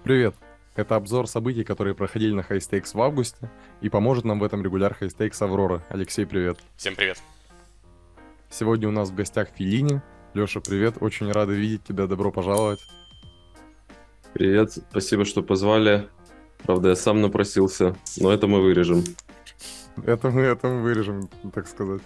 Привет! Это обзор событий, которые проходили на High Stakes в августе, и поможет нам в этом регуляр High Stakes Аврора. Алексей, привет! Всем привет. Сегодня у нас в гостях Феллини. Леша, привет! Очень рады видеть тебя, добро пожаловать. Привет, спасибо, что позвали. Правда, я сам напросился, но это мы вырежем. Это мы вырежем, так сказать.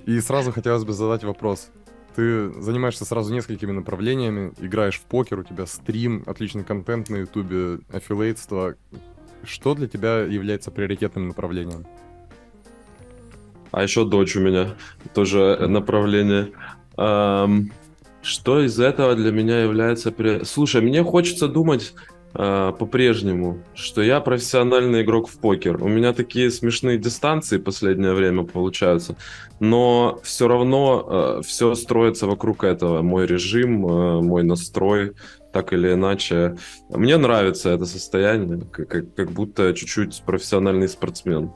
И сразу хотелось бы задать вопрос. Ты занимаешься сразу несколькими направлениями, играешь в покер, у тебя стрим, отличный контент на ютубе, аффилейтство. Что для тебя является приоритетным направлением? А еще дочь у меня, тоже направление. Что из этого для меня является... Слушай, мне хочется думать по-прежнему, что я профессиональный игрок в покер. У меня такие смешные дистанции последнее время получаются, но все равно все строится вокруг этого. Мой режим, мой настрой, так или иначе. Мне нравится это состояние, как будто чуть-чуть профессиональный спортсмен.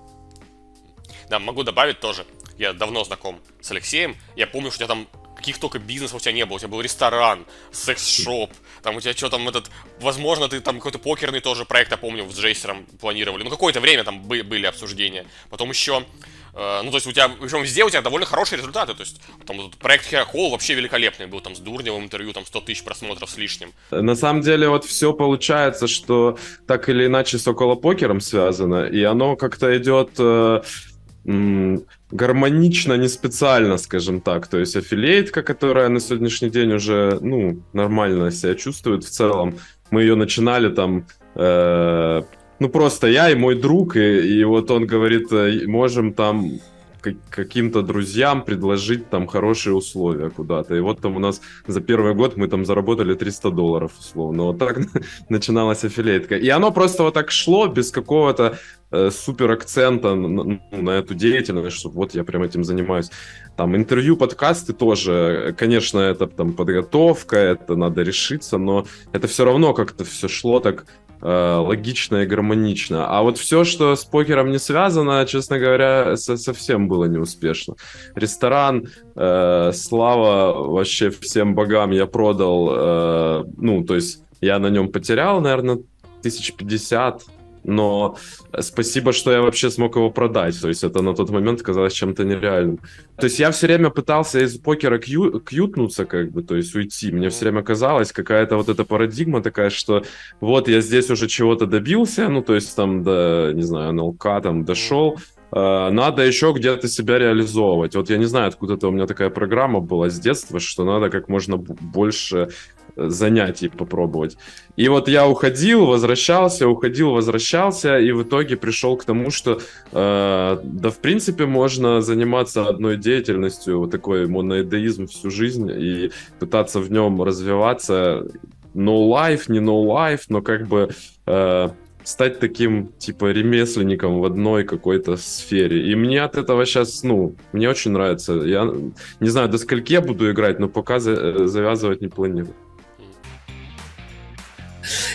Да, могу добавить тоже. Я давно знаком с Алексеем. Я помню, что у тебя там каких только бизнесов у тебя не было. У тебя был ресторан, секс-шоп. Там у тебя что там этот... Возможно, ты там какой-то покерный тоже проект, я помню, с Джейсером планировали. Ну, какое-то время там были обсуждения. Потом еще... ну, то есть у тебя, причем везде у тебя довольно хорошие результаты. То есть там вот проект Хеохол вообще великолепный был. Там с Дурневым интервью, там 100 тысяч просмотров с лишним. На самом деле вот все получается, что так или иначе с околопокером связано, и оно как-то идет гармонично, не специально, скажем так. То есть аффилиейтка, которая на сегодняшний день уже, ну, нормально себя чувствует в целом. Мы ее начинали там, ну, просто я и мой друг, и вот он говорит, можем там каким-то друзьям предложить там хорошие условия куда-то. И вот там у нас за первый год мы там заработали $300 условно. Вот так начиналась аффилиейтка. И оно просто вот так шло без какого-то супер акцента на эту деятельность, что вот я прям этим занимаюсь. Там интервью, подкасты тоже, конечно, это там подготовка, это надо решиться, но это все равно как-то все шло так логично и гармонично. А вот все, что с покером не связано, честно говоря, совсем было неуспешно. Ресторан, слава вообще всем богам, я продал, ну, то есть я на нем потерял, наверное, 1050, но спасибо, что я вообще смог его продать. То есть это на тот момент казалось чем-то нереальным. То есть я все время пытался из покера кьютнуться, как бы, то есть уйти. Мне все время казалось, какая-то вот эта парадигма такая, что вот я здесь уже чего-то добился, ну, то есть там до, не знаю, НЛК там дошел, надо еще где-то себя реализовывать. Вот я не знаю, откуда-то у меня такая программа была с детства, что надо как можно больше занятий попробовать. И вот я уходил, возвращался, и в итоге пришел к тому, что да, в принципе, можно заниматься одной деятельностью, вот такой моноэдеизм всю жизнь, и пытаться в нем развиваться. No life, не no life, но как бы стать таким, типа, ремесленником в одной какой-то сфере. И мне от этого сейчас, ну, мне очень нравится. Я не знаю, до скольки я буду играть, но пока завязывать не планирую.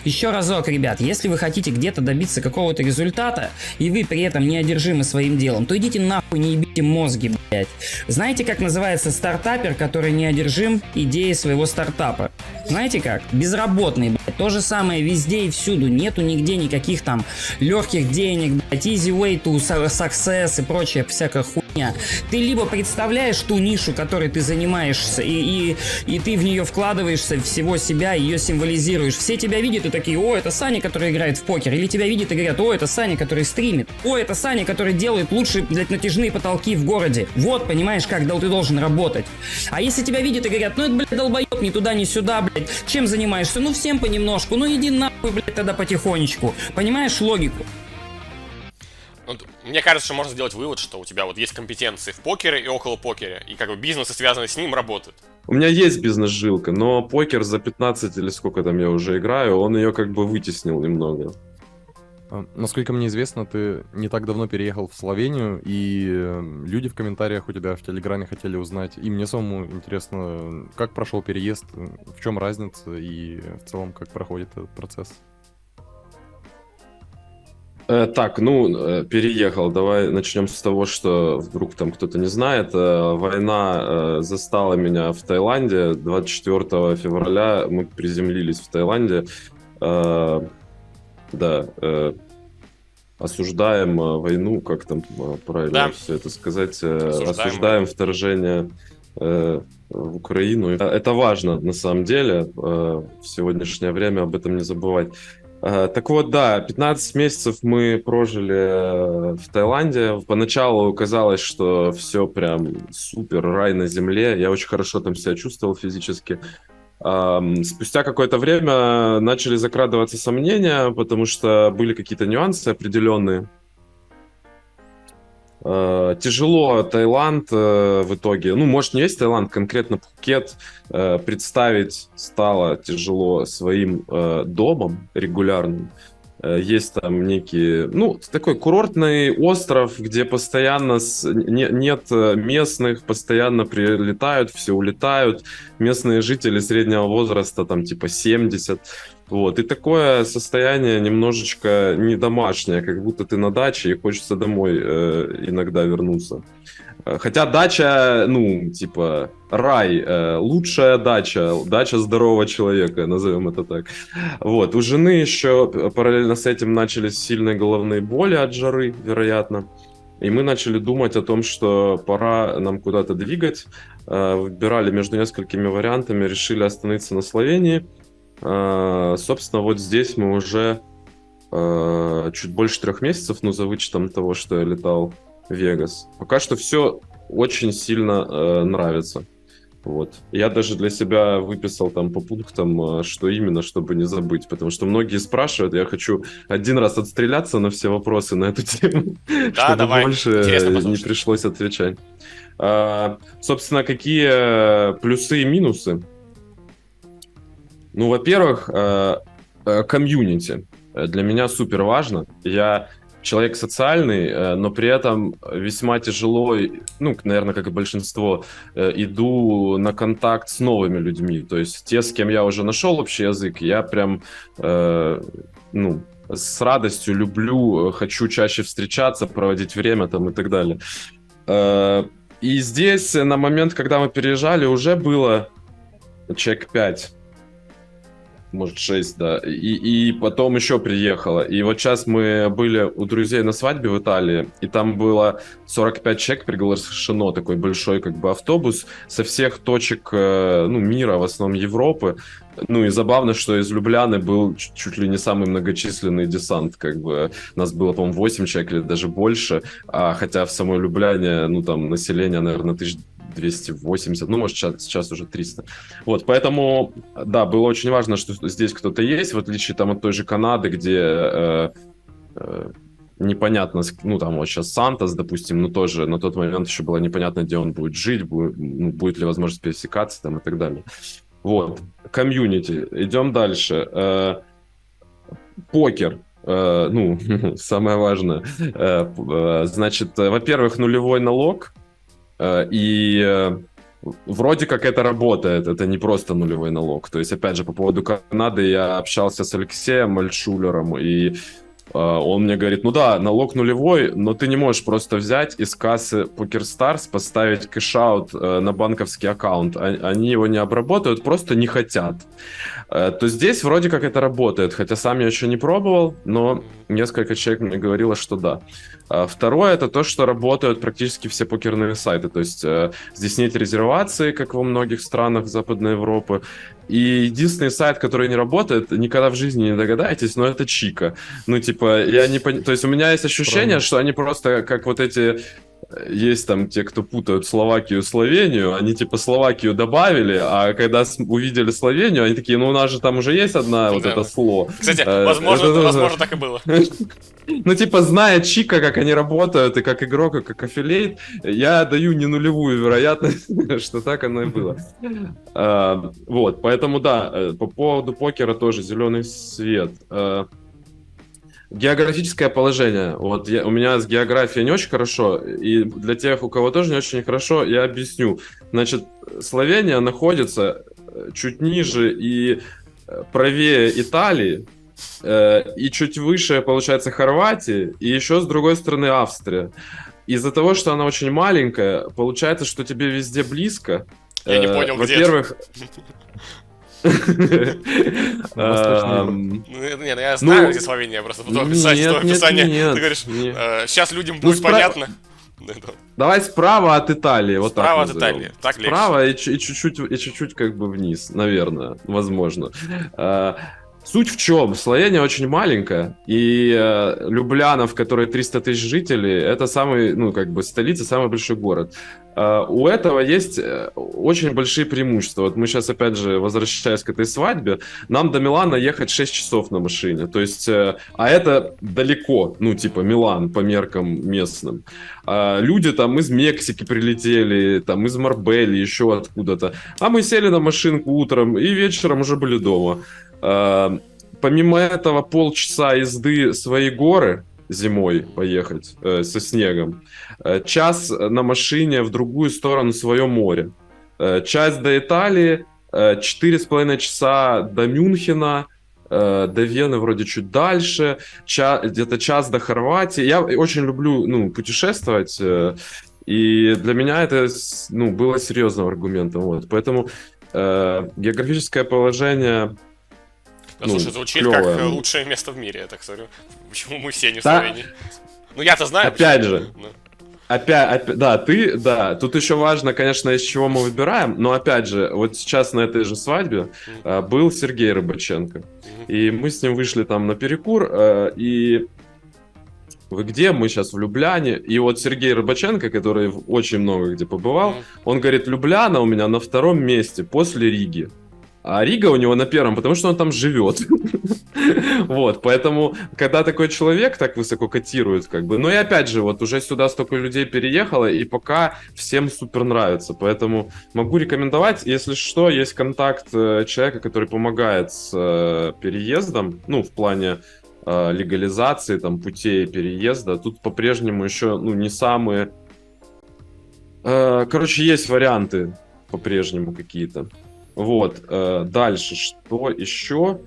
Еще разок, ребят, если вы хотите где-то добиться какого-то результата, и вы при этом не одержимы своим делом, то идите нахуй, не ебите мозги, блять. Знаете, как называется стартапер, который не одержим идеей своего стартапа? Знаете как? Безработный, блять. То же самое везде и всюду. Нету нигде никаких там легких денег, блять, easy way to success и прочая всякая хуйня. Ты либо представляешь ту нишу, которой ты занимаешься, и ты в нее вкладываешься всего себя, ее символизируешь. Все тебя видят и такие: о, это Саня, который играет в покер. Или тебя видят и говорят: о, это Саня, который стримит. О, это Саня, который делает лучшие, блядь, натяжные потолки в городе. Вот, понимаешь, как ты должен работать. А если тебя видят и говорят: ну это, блядь, долбоеб, ни туда, ни сюда, блядь. Чем занимаешься? Ну всем понемножку. Ну иди нахуй, блядь, тогда потихонечку. Понимаешь логику? Вот, мне кажется, что можно сделать вывод, что у тебя вот есть компетенции в покере и около покера, и как бы бизнесы, связанные с ним, работают. У меня есть бизнес-жилка, но покер за 15 или сколько там я уже играю, он ее как бы вытеснил немного. Насколько мне известно, ты не так давно переехал в Словению, и люди в комментариях у тебя в Телеграме хотели узнать, и мне самому интересно, как прошел переезд, в чем разница, и в целом, как проходит этот процесс. Так, ну, переехал. Давай начнем с того, что вдруг там кто-то не знает. Война застала меня в Таиланде. 24 февраля мы приземлились в Таиланде. Да, осуждаем войну, как там правильно Да. все это сказать, Осуждаем вторжение в Украину. Это важно, на самом деле, в сегодняшнее время об этом не забывать. Так вот, да, 15 месяцев мы прожили в Таиланде. Поначалу казалось, что все прям супер, рай на земле. Я очень хорошо там себя чувствовал физически. Спустя какое-то время начали закрадываться сомнения, потому что были какие-то нюансы определенные. Тяжело Таиланд в итоге, ну, может, не весь Таиланд, конкретно Пхукет представить стало тяжело своим домом регулярным. Есть там некий, ну, такой курортный остров, где постоянно нет местных, постоянно прилетают, все улетают. Местные жители среднего возраста, там, типа 70. Вот. И такое состояние немножечко не домашнее, как будто ты на даче и хочется домой иногда вернуться. Хотя дача, ну, типа, рай, лучшая дача здорового человека, назовем это так. Вот, у жены еще параллельно с этим начались сильные головные боли от жары, вероятно. И мы начали думать о том, что пора нам куда-то двигать. Выбирали между несколькими вариантами, решили остановиться на Словении. Собственно, вот здесь мы уже чуть больше 3 месяцев, ну, за вычетом того, что я летал в Вегас. Пока что все очень сильно нравится. Вот. Я даже для себя выписал там по пунктам, что именно, чтобы не забыть. Потому что многие спрашивают, я хочу один раз отстреляться на все вопросы на эту тему, чтобы давай. больше Интересно не послушать. пришлось отвечать. Собственно, какие плюсы и минусы? Ну, во-первых, комьюнити. Для меня супер важно. Я человек социальный, но при этом весьма тяжело, ну, наверное, как и большинство, иду на контакт с новыми людьми. То есть те, с кем я уже нашел общий язык, я прям, ну, с радостью люблю, хочу чаще встречаться, проводить время там и так далее. И здесь на момент, когда мы переезжали, уже было человек 5. Может, 6, да. И потом еще приехала. И вот сейчас мы были у друзей на свадьбе в Италии, и там было 45 человек приглашено, такой большой как бы автобус со всех точек, ну, мира, в основном Европы. Ну и забавно, что из Любляны был чуть ли не самый многочисленный десант, как бы нас было, по-моему, 8 человек или даже больше, хотя в самой Любляне, ну, там, население, наверное, 1280, ну, может, сейчас уже 300. Вот, поэтому, да, было очень важно, что здесь кто-то есть, в отличие там от той же Канады, где непонятно, ну, там вот сейчас Сантос, допустим, ну, тоже на тот момент еще было непонятно, где он будет жить, будет ли возможность пересекаться там и так далее. Вот, комьюнити. Идем дальше. Покер. Ну, самое важное. Значит, во-первых, нулевой налог. И вроде как это работает. Это не просто нулевой налог. То есть, опять же, по поводу Канады я общался с Алексеем Альшулером, и он мне говорит, ну да, налог нулевой, но ты не можешь просто взять из кассы PokerStars поставить кэш-аут на банковский аккаунт. Они его не обработают, просто не хотят. То здесь вроде как это работает, хотя сам я еще не пробовал, но несколько человек мне говорило, что да. Второе, это то, что работают практически все покерные сайты. То есть здесь нет резервации, как во многих странах Западной Европы. И единственный сайт, который не работает, никогда в жизни не догадаетесь, но это Чика. Ну, типа, я не понимаю. То есть у меня есть ощущение, что они просто как вот эти... Есть там те, кто путают Словакию и Словению, они типа Словакию добавили, а когда увидели Словению, они такие, ну у нас же там уже есть одна вот это СЛО. Кстати, возможно, так и было. Ну, типа, зная Чика, как они работают, и как игрок, и как аффилейт, я даю не нулевую вероятность, что так оно и было. Вот, поэтому, да, по поводу покера тоже зеленый свет. Географическое положение. Вот у меня с географией не очень хорошо, и для тех, у кого тоже не очень хорошо, я объясню. Значит, Словения находится чуть ниже и правее Италии, и чуть выше, получается, Хорватии, и еще с другой стороны Австрия. Из-за того, что она очень маленькая, получается, что тебе везде близко. Я не понял, во-первых, Восточный Европа. Ну, я знаю эти словения, просто буду описать нет, твое описание. нет, Ты говоришь, нет. сейчас людям Ну, будет понятно. Давай справа от Италии, вот так Справа от назовем. Италии, так легче. Справа и чуть-чуть как бы вниз, наверное, возможно. Суть в чем? Словения очень маленькая, и Любляна, в которой 300 тысяч жителей, это самый, ну, как бы столица, самый большой город. У этого есть очень большие преимущества. Вот мы сейчас, опять же, возвращаясь к этой свадьбе, нам до Милана ехать 6 часов на машине. То есть, а это далеко, ну, типа Милан по меркам местным. Люди там из Мексики прилетели, там из Марбели, еще откуда-то. А мы сели на машинку утром и вечером уже были дома. Помимо этого, полчаса езды свои горы зимой поехать со снегом, час на машине в другую сторону свое море, час до Италии, 4,5 часа до Мюнхена, до Вены вроде чуть дальше, где-то час до Хорватии. Я очень люблю, ну, путешествовать, и для меня это, ну, было серьезным аргументом. Вот. Поэтому географическое положение... Ну, слушай, звучит клёвое. как лучшее место в мире, я так смотрю. Почему мы все не в Да. Словении? Ну, я-то знаю. Опять почему. же. Ну. Опять, да, тут еще важно, конечно, из чего мы выбираем, но опять же, вот сейчас на этой же свадьбе был Сергей Рыбаченко, и мы с ним вышли там на перекур, и вы где? Мы сейчас в Любляне, и вот Сергей Рыбаченко, который очень много где побывал, он говорит, Любляна у меня на 2-м месте после Риги. А Рига у него на 1-м, потому что он там живет. Вот, поэтому, когда такой человек так высоко котирует, как бы... Ну и опять же, вот уже сюда столько людей переехало, и пока всем супер нравится. Поэтому могу рекомендовать, если что, есть контакт человека, который помогает с переездом, ну, в плане легализации, там, путей переезда. Тут по-прежнему еще, ну, не самые... Короче, есть варианты по-прежнему какие-то. Вот, дальше, что еще?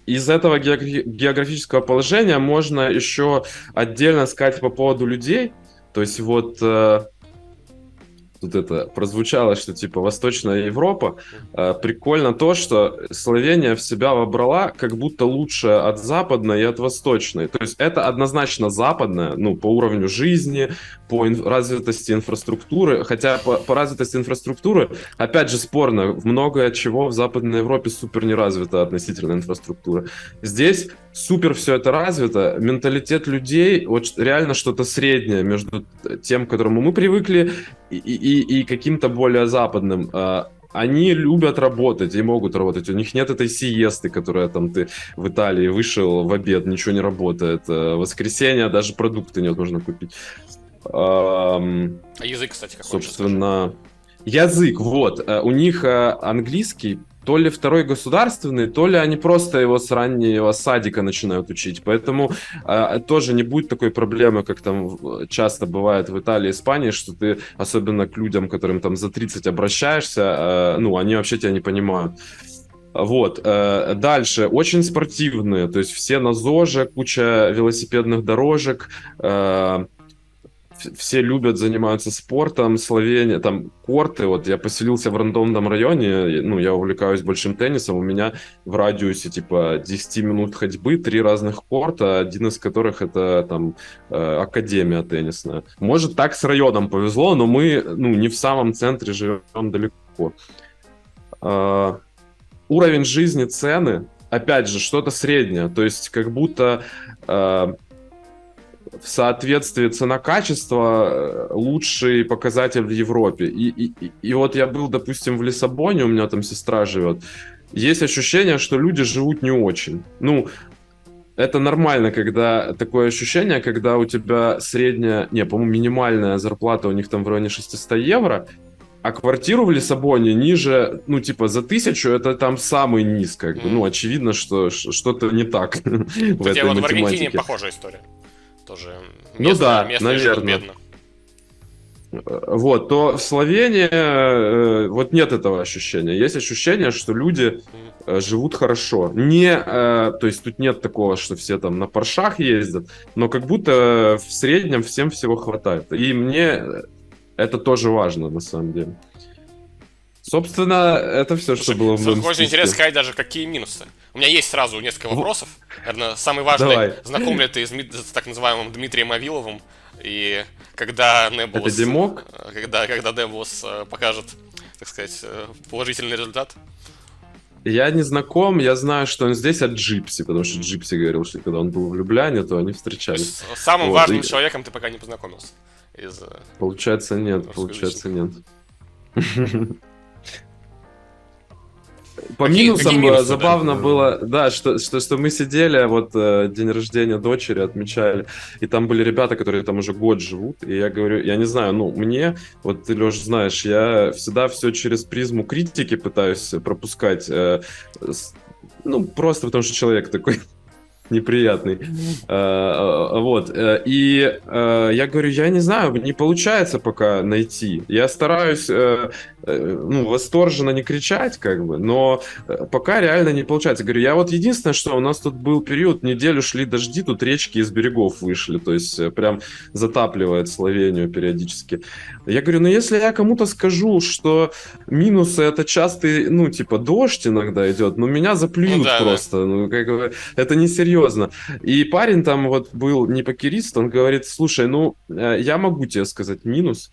Из этого географического положения можно еще отдельно сказать по поводу людей. То есть вот тут это прозвучало, что типа Восточная Европа. Прикольно то, что Словения в себя вобрала как будто лучше от западной и от восточной. То есть это однозначно западная, ну, по уровню жизни, по развитости инфраструктуры. Хотя по развитости инфраструктуры, опять же, спорно. Многое чего в Западной Европе супер не развито относительно инфраструктуры. Здесь супер все это развито. Менталитет людей вот реально что-то среднее между тем, к которому мы привыкли, и каким-то более западным. Они любят работать и могут работать. У них нет этой сиесты, которая там ты в Италии вышел в обед, ничего не работает. В воскресенье даже продукты нет, можно купить. А язык, кстати, какой? Собственно, язык, вот. У них английский то ли второй государственный, то ли они просто его с раннего садика начинают учить. Поэтому тоже не будет такой проблемы, как там часто бывает в Италии и Испании, что ты, особенно к людям, которым там за 30 обращаешься, ну, они вообще тебя не понимают. Вот, дальше, очень спортивные, то есть все на ЗОЖе, куча велосипедных дорожек, все любят, занимаются спортом, Словения, там, корты, вот, я поселился в рандомном районе, ну, я увлекаюсь большим теннисом, у меня в радиусе, типа, 10 минут ходьбы 3 разных корта, один из которых это, там, академия теннисная. Может, так с районом повезло, но мы, ну, не в самом центре живем далеко. Уровень жизни, цены, опять же, что-то среднее, то есть, как будто... в соответствии цена-качество лучший показатель в Европе. И вот я был, допустим, в Лиссабоне, у меня там сестра живет. Есть ощущение, что люди живут не очень. Ну, это нормально, когда такое ощущение, когда у тебя средняя, по-моему, минимальная зарплата у них там в районе 600 евро, а квартиру в Лиссабоне ниже, ну, типа, за 1000, это там самый низ, как бы. Ну, очевидно, что что-то не так в этой вот в Аргентине математике. похожая история. Тоже ну да, местные живут наверное. бедно. Вот, то в Словении вот нет этого ощущения. Есть ощущение, что люди живут хорошо. То есть тут нет такого, что все там на поршах ездят, но как будто в среднем всем всего хватает. И мне это тоже важно, на самом деле. Собственно, это все, что Слушай, было в моем очень интересно списке. сказать даже, какие минусы. У меня есть сразу несколько вопросов. Наверное, самый важный. Давай. Знаком ли ты с так называемым Дмитрием Авиловым? И когда Nebulous... Это Димок? Когда Nebulous покажет, так сказать, положительный результат? Я не знаком, я знаю, что он здесь от Джипси, потому что Джипси говорил, что когда он был в Любляне, то они То встречались. есть с самым Вот, важным и- человеком ты пока не познакомился. Из... Получается, нет, Русскоязычных. получается, нет. По Какие минусам минусы, забавно да? было, да, что мы сидели, вот день рождения дочери отмечали, и там были ребята, которые там уже год живут, и я говорю, я не знаю, ну, мне, вот ты, Леш, знаешь, я всегда все через призму критики пытаюсь пропускать, ну, просто потому что человек такой неприятный. Вот. И я говорю, я не знаю, не получается пока найти. Я стараюсь, ну, восторженно не кричать, как бы, но пока реально не получается. Говорю, я вот единственное, что у нас тут был период, неделю шли дожди, тут речки из берегов вышли, то есть прям затапливает Словению периодически. Я говорю, ну, если я кому-то скажу, что минусы это частый, ну, типа, дождь иногда идет, ну, меня заплюют Ну да, просто, ну, как бы, это несерьезно. И парень там вот был не покерист, он говорит, слушай, ну, я могу тебе сказать минус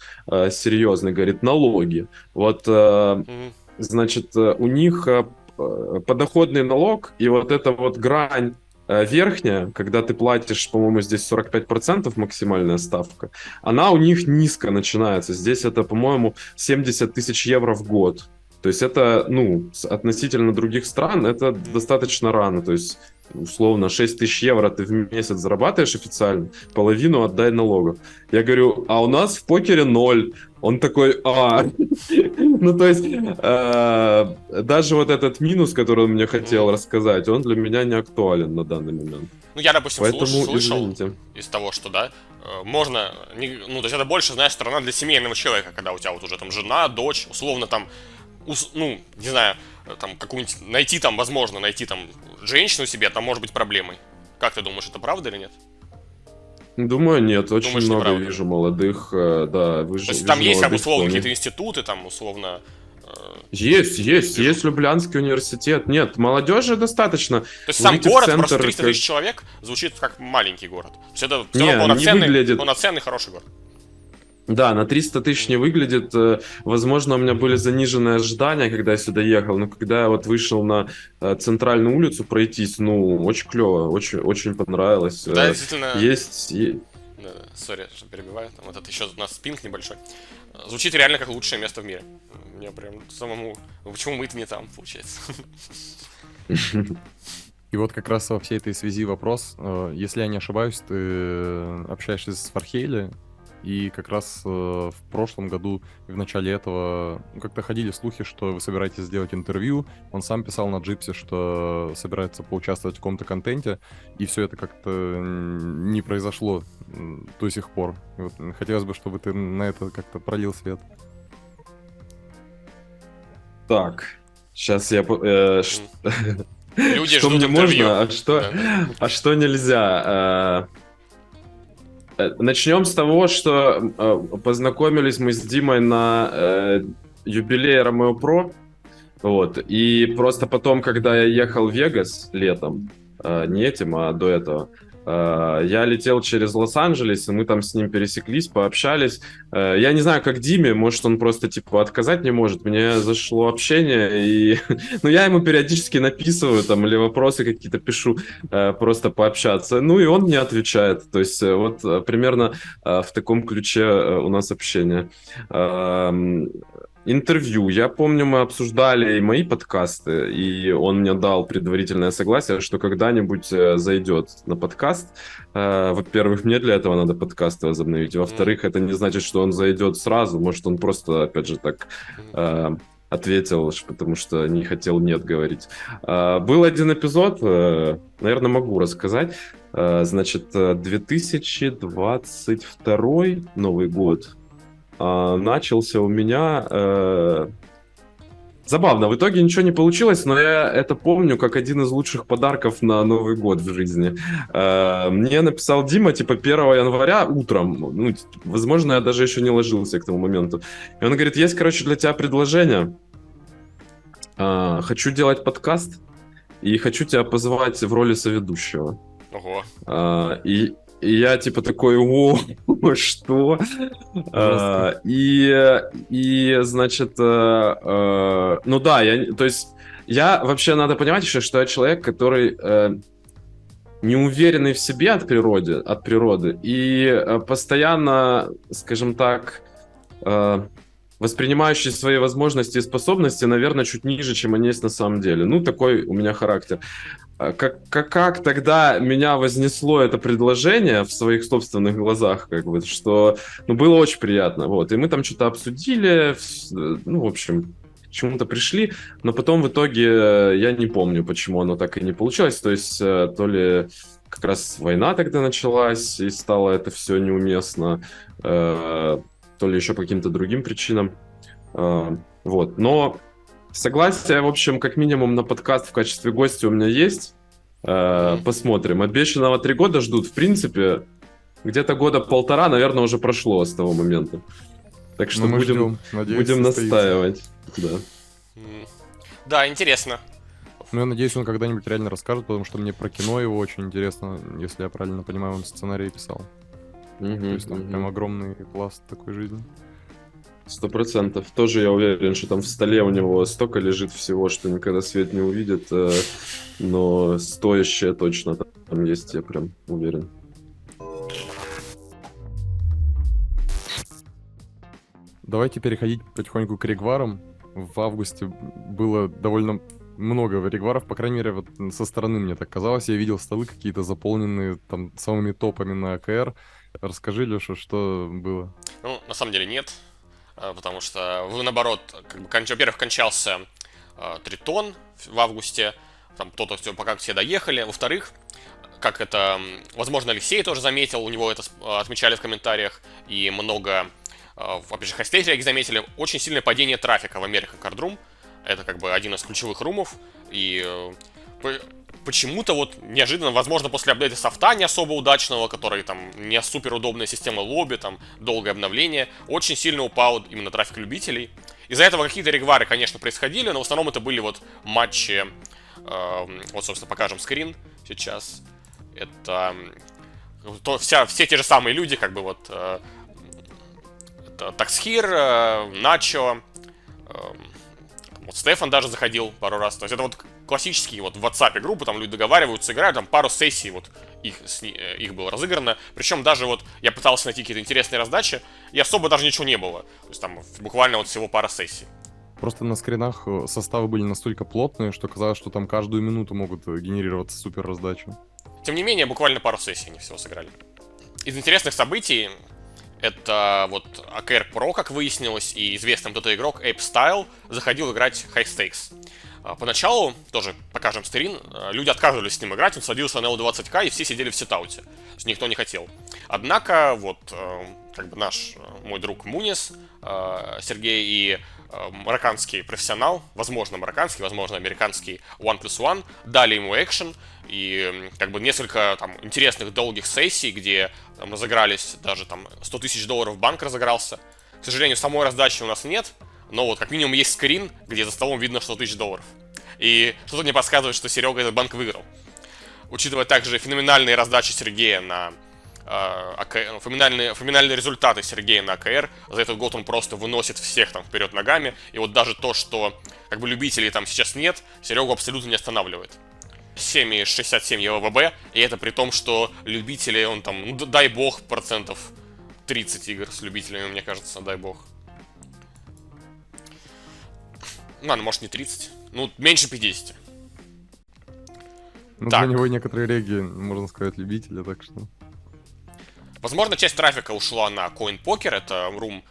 серьезный, говорит, налоги. Вот, Мгм. значит, у них подоходный налог, и вот эта вот грань верхняя, когда ты платишь, по-моему, здесь 45% максимальная ставка, она у них низко начинается. Здесь это, по-моему, 70 тысяч евро в год. То есть это, ну, относительно других стран, это достаточно рано. То есть, условно, 6 тысяч евро ты в месяц зарабатываешь официально, половину отдай налогов. Я говорю, а у нас в покере 0. Он такой, Ну, то есть, даже вот этот минус, который он мне хотел рассказать, он для меня не актуален на данный момент. Ну, я, допустим, Поэтому, слышал извините. из того, что, да, можно, ну, то есть это больше, знаешь, страна для семейного человека, когда у тебя вот уже там жена, дочь, условно там, ну, не знаю, там какую-нибудь, найти там, возможно, найти там женщину себе, там может быть проблемой. Как ты думаешь, это правда или нет? Думаю, нет. Очень Думаешь, много неправда? вижу молодых, да, То есть там вижу есть, как молодых условно, вполне. какие-то институты, там, условно... Есть Люблянский университет. Нет, молодежи достаточно. То есть сам Выйти в город, центр, просто 300 как- тысяч человек, звучит как маленький город. То есть это все Не, равно не выглядит. полноценный, хороший город. Да, на 300 тысяч не выглядит. Возможно, у меня были заниженные ожидания, когда я сюда ехал, но когда я вот вышел на центральную улицу пройтись, ну, очень клево, очень, очень понравилось. Да, действительно... Есть... Да, сори, что перебиваю. Там вот это еще у нас спинг небольшой. Звучит реально как лучшее место в мире. Мне прям самому... Ну, почему мы-то не там, получается? И вот как раз во всей этой связи вопрос. Если я не ошибаюсь, ты общаешься с Фархейли, и как раз в прошлом году и в начале этого как-то ходили слухи, что вы собираетесь сделать интервью. Он сам писал на Джипсе, что собирается поучаствовать в каком-то контенте, и все это как-то не произошло до сих пор. И вот хотелось бы, чтобы ты на это как-то пролил свет. Так, сейчас я... Люди Что ждут мне интервью. можно, Да. а что нельзя? Начнем с того, что познакомились мы с Димой на юбилее Ромео Про. Вот. И просто потом, когда я ехал в Вегас летом, не этим, а до этого, я летел через Лос-Анджелес, и мы там с ним пересеклись, пообщались. Я не знаю, как Диме, может, он просто, типа, отказать не может. Мне зашло общение, и... ну, я ему периодически написываю, там, или вопросы какие-то пишу, просто пообщаться. Ну, и он мне отвечает. То есть, вот, примерно в таком ключе у нас общение. Интервью. Я помню, мы обсуждали и мои подкасты, и он мне дал предварительное согласие, что когда-нибудь зайдет на подкаст. Во-первых, мне для этого надо подкасты возобновить. Во-вторых, это не значит, что он зайдет сразу. Может, он просто, опять же, так ответил, потому что не хотел «нет» говорить. Был один эпизод, наверное, могу рассказать. Значит, 2022 Новый год начался у меня... Забавно, в итоге ничего не получилось, но я это помню как один из лучших подарков на Новый год в жизни. Мне написал Дима, типа, 1 января утром, ну, возможно, я даже еще не ложился к тому моменту. И он говорит, есть, короче, для тебя предложение. Хочу делать подкаст и хочу тебя позвать в роли соведущего. Ого. И я типа такой, о, что? И значит, ну да, то есть я вообще, надо понимать еще, что я человек, который неуверенный в себе от природы и постоянно, скажем так, воспринимающий свои возможности и способности, наверное, чуть ниже, чем они есть на самом деле. Ну, такой у меня характер. Как тогда меня вознесло это предложение в своих собственных глазах, как бы, что, ну, было очень приятно, вот, и мы там что-то обсудили, ну, в общем, к чему-то пришли, но потом в итоге я не помню, почему оно так и не получилось, то есть то ли как раз война тогда началась, и стало это все неуместно, то ли еще по каким-то другим причинам, вот, но согласие, в общем, как минимум на подкаст в качестве гостя у меня есть. Посмотрим. Обещанного 3 года ждут. В принципе, где-то года 1,5, наверное, уже прошло с того момента. Так что Ну, мы будем, ждем. Надеюсь, будем состоится. настаивать. Да. Да, интересно. Ну, я надеюсь, он когда-нибудь реально расскажет, потому что мне про кино его очень интересно, если я правильно понимаю, он сценарий писал. То есть там прям огромный пласт такой жизни. 100%. Тоже я уверен, что там в столе у него столько лежит всего, что никогда свет не увидит. Но стоящее точно там есть, я прям уверен. Давайте переходить потихоньку к регварам. В августе было довольно много регваров, по крайней мере, вот со стороны мне так казалось. Я видел столы какие-то заполненные там самыми топами на АКР. Расскажи, Леша, что было? Ну, на самом деле нет, потому что, наоборот, как бы, во-первых, кончался Тритон в августе, там кто-то все, пока все доехали. Во-вторых, как это, возможно, Алексей тоже заметил, у него это отмечали в комментариях, и много, опять же, хостейтеры заметили, очень сильное падение трафика в American Card Room. Это как бы один из ключевых румов, и почему-то вот неожиданно, возможно, после апдейта софта не особо удачного, который там не супер удобная система лобби, там долгое обновление, очень сильно упал именно трафик любителей. Из-за этого какие-то регвары, конечно, происходили, но в основном это были вот матчи, вот, собственно, покажем скрин сейчас. Это все те же самые люди, как бы вот Таксхир, Начо, вот Стефан даже заходил пару раз. То есть это вот классические вот в WhatsApp группы, там люди договариваются, играют, там пару сессий вот их было разыграно. Причем даже вот я пытался найти какие-то интересные раздачи, и особо даже ничего не было. То есть там буквально вот всего пара сессий. Просто на скринах составы были настолько плотные, что казалось, что там каждую минуту могут генерироваться супер раздачи. Тем не менее, буквально пару сессий они всего сыграли. Из интересных событий это вот АКР Pro, как выяснилось, и известный игрок Ape Style заходил играть High Stakes. Поначалу, тоже покажем скрин, люди отказывались с ним играть, он садился на L20К, и все сидели в сетауте. То есть никто не хотел. Однако, вот, как бы мой друг Мунис, Сергей и марокканский профессионал, возможно марокканский, возможно американский OnePlus1, дали ему экшен, и как бы несколько там интересных долгих сессий, где там разыгрались даже там $100 тысяч в банк разыгрался. К сожалению, самой раздачи у нас нет, но вот как минимум есть скрин, где за столом видно $100 тысяч. И что-то мне подсказывает, что Серега этот банк выиграл. Учитывая также феноменальные раздачи Сергея на феноменальные результаты Сергея на АКР, за этот год он просто выносит всех там вперед ногами. И вот даже то, что как бы любителей там сейчас нет, Серегу абсолютно не останавливает. 7,67 ЕВБ, и это при том, что любители, он там, ну, дай бог, 30% игр с любителями, мне кажется, дай бог. Ладно, может не 30, ну, меньше 50. Ну, Так. для него некоторые реги, можно сказать, любители, так что... Возможно, часть трафика ушла на CoinPoker, это рум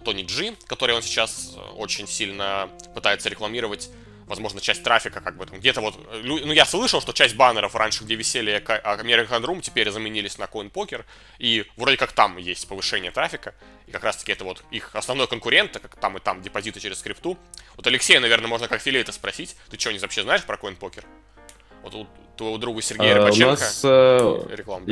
Тони Джи, который он сейчас очень сильно пытается рекламировать. Возможно, часть трафика как бы там где-то вот... Ну, я слышал, что часть баннеров раньше, где висели American Room, теперь заменились на CoinPoker, и вроде как там есть повышение трафика, и как раз-таки это вот их основной конкурент, как там и там депозиты через скрипту. Вот Алексея, наверное, можно как аффилиэйта спросить, ты что-нибудь вообще знаешь про CoinPoker? Вот у твоего друга Сергея Рыбаченко У нас реклама.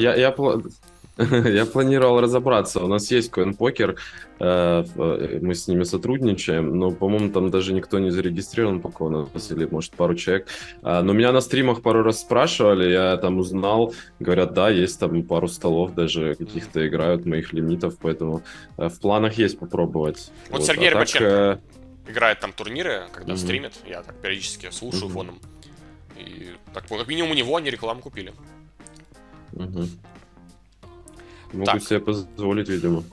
Я планировал разобраться. У нас есть CoinPoker, мы с ними сотрудничаем, но, по-моему, там даже никто не зарегистрирован пока у нас, или, может, пару человек. Но меня на стримах пару раз спрашивали, я там узнал, говорят, да, есть там пару столов даже каких-то играют моих лимитов, поэтому в планах есть попробовать. Вот Вот, Сергей а так, Рыбаченко играет там турниры, когда Мгм. стримит, я так периодически слушаю Мгм. фоном. И так, как минимум у него они рекламу купили. мгм. Могу Так. себе позволить, видимо.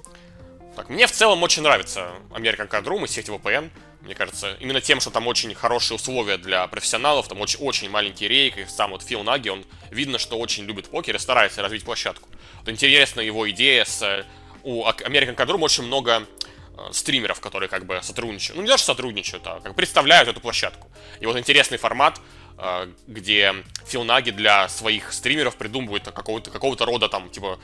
Так, мне в целом очень нравится American Card Room и сеть VPN. Мне кажется, именно тем, что там очень хорошие условия для профессионалов, там очень маленький рейк, и сам вот Фил Наги, он видно, что очень любит покер и старается развить площадку. Вот интересна его идея у American Card Room очень много стримеров, которые как бы сотрудничают. Ну, не даже сотрудничают, а как бы представляют эту площадку. И вот интересный формат, где Фил Наги для своих стримеров придумывает какого-то рода там, типа,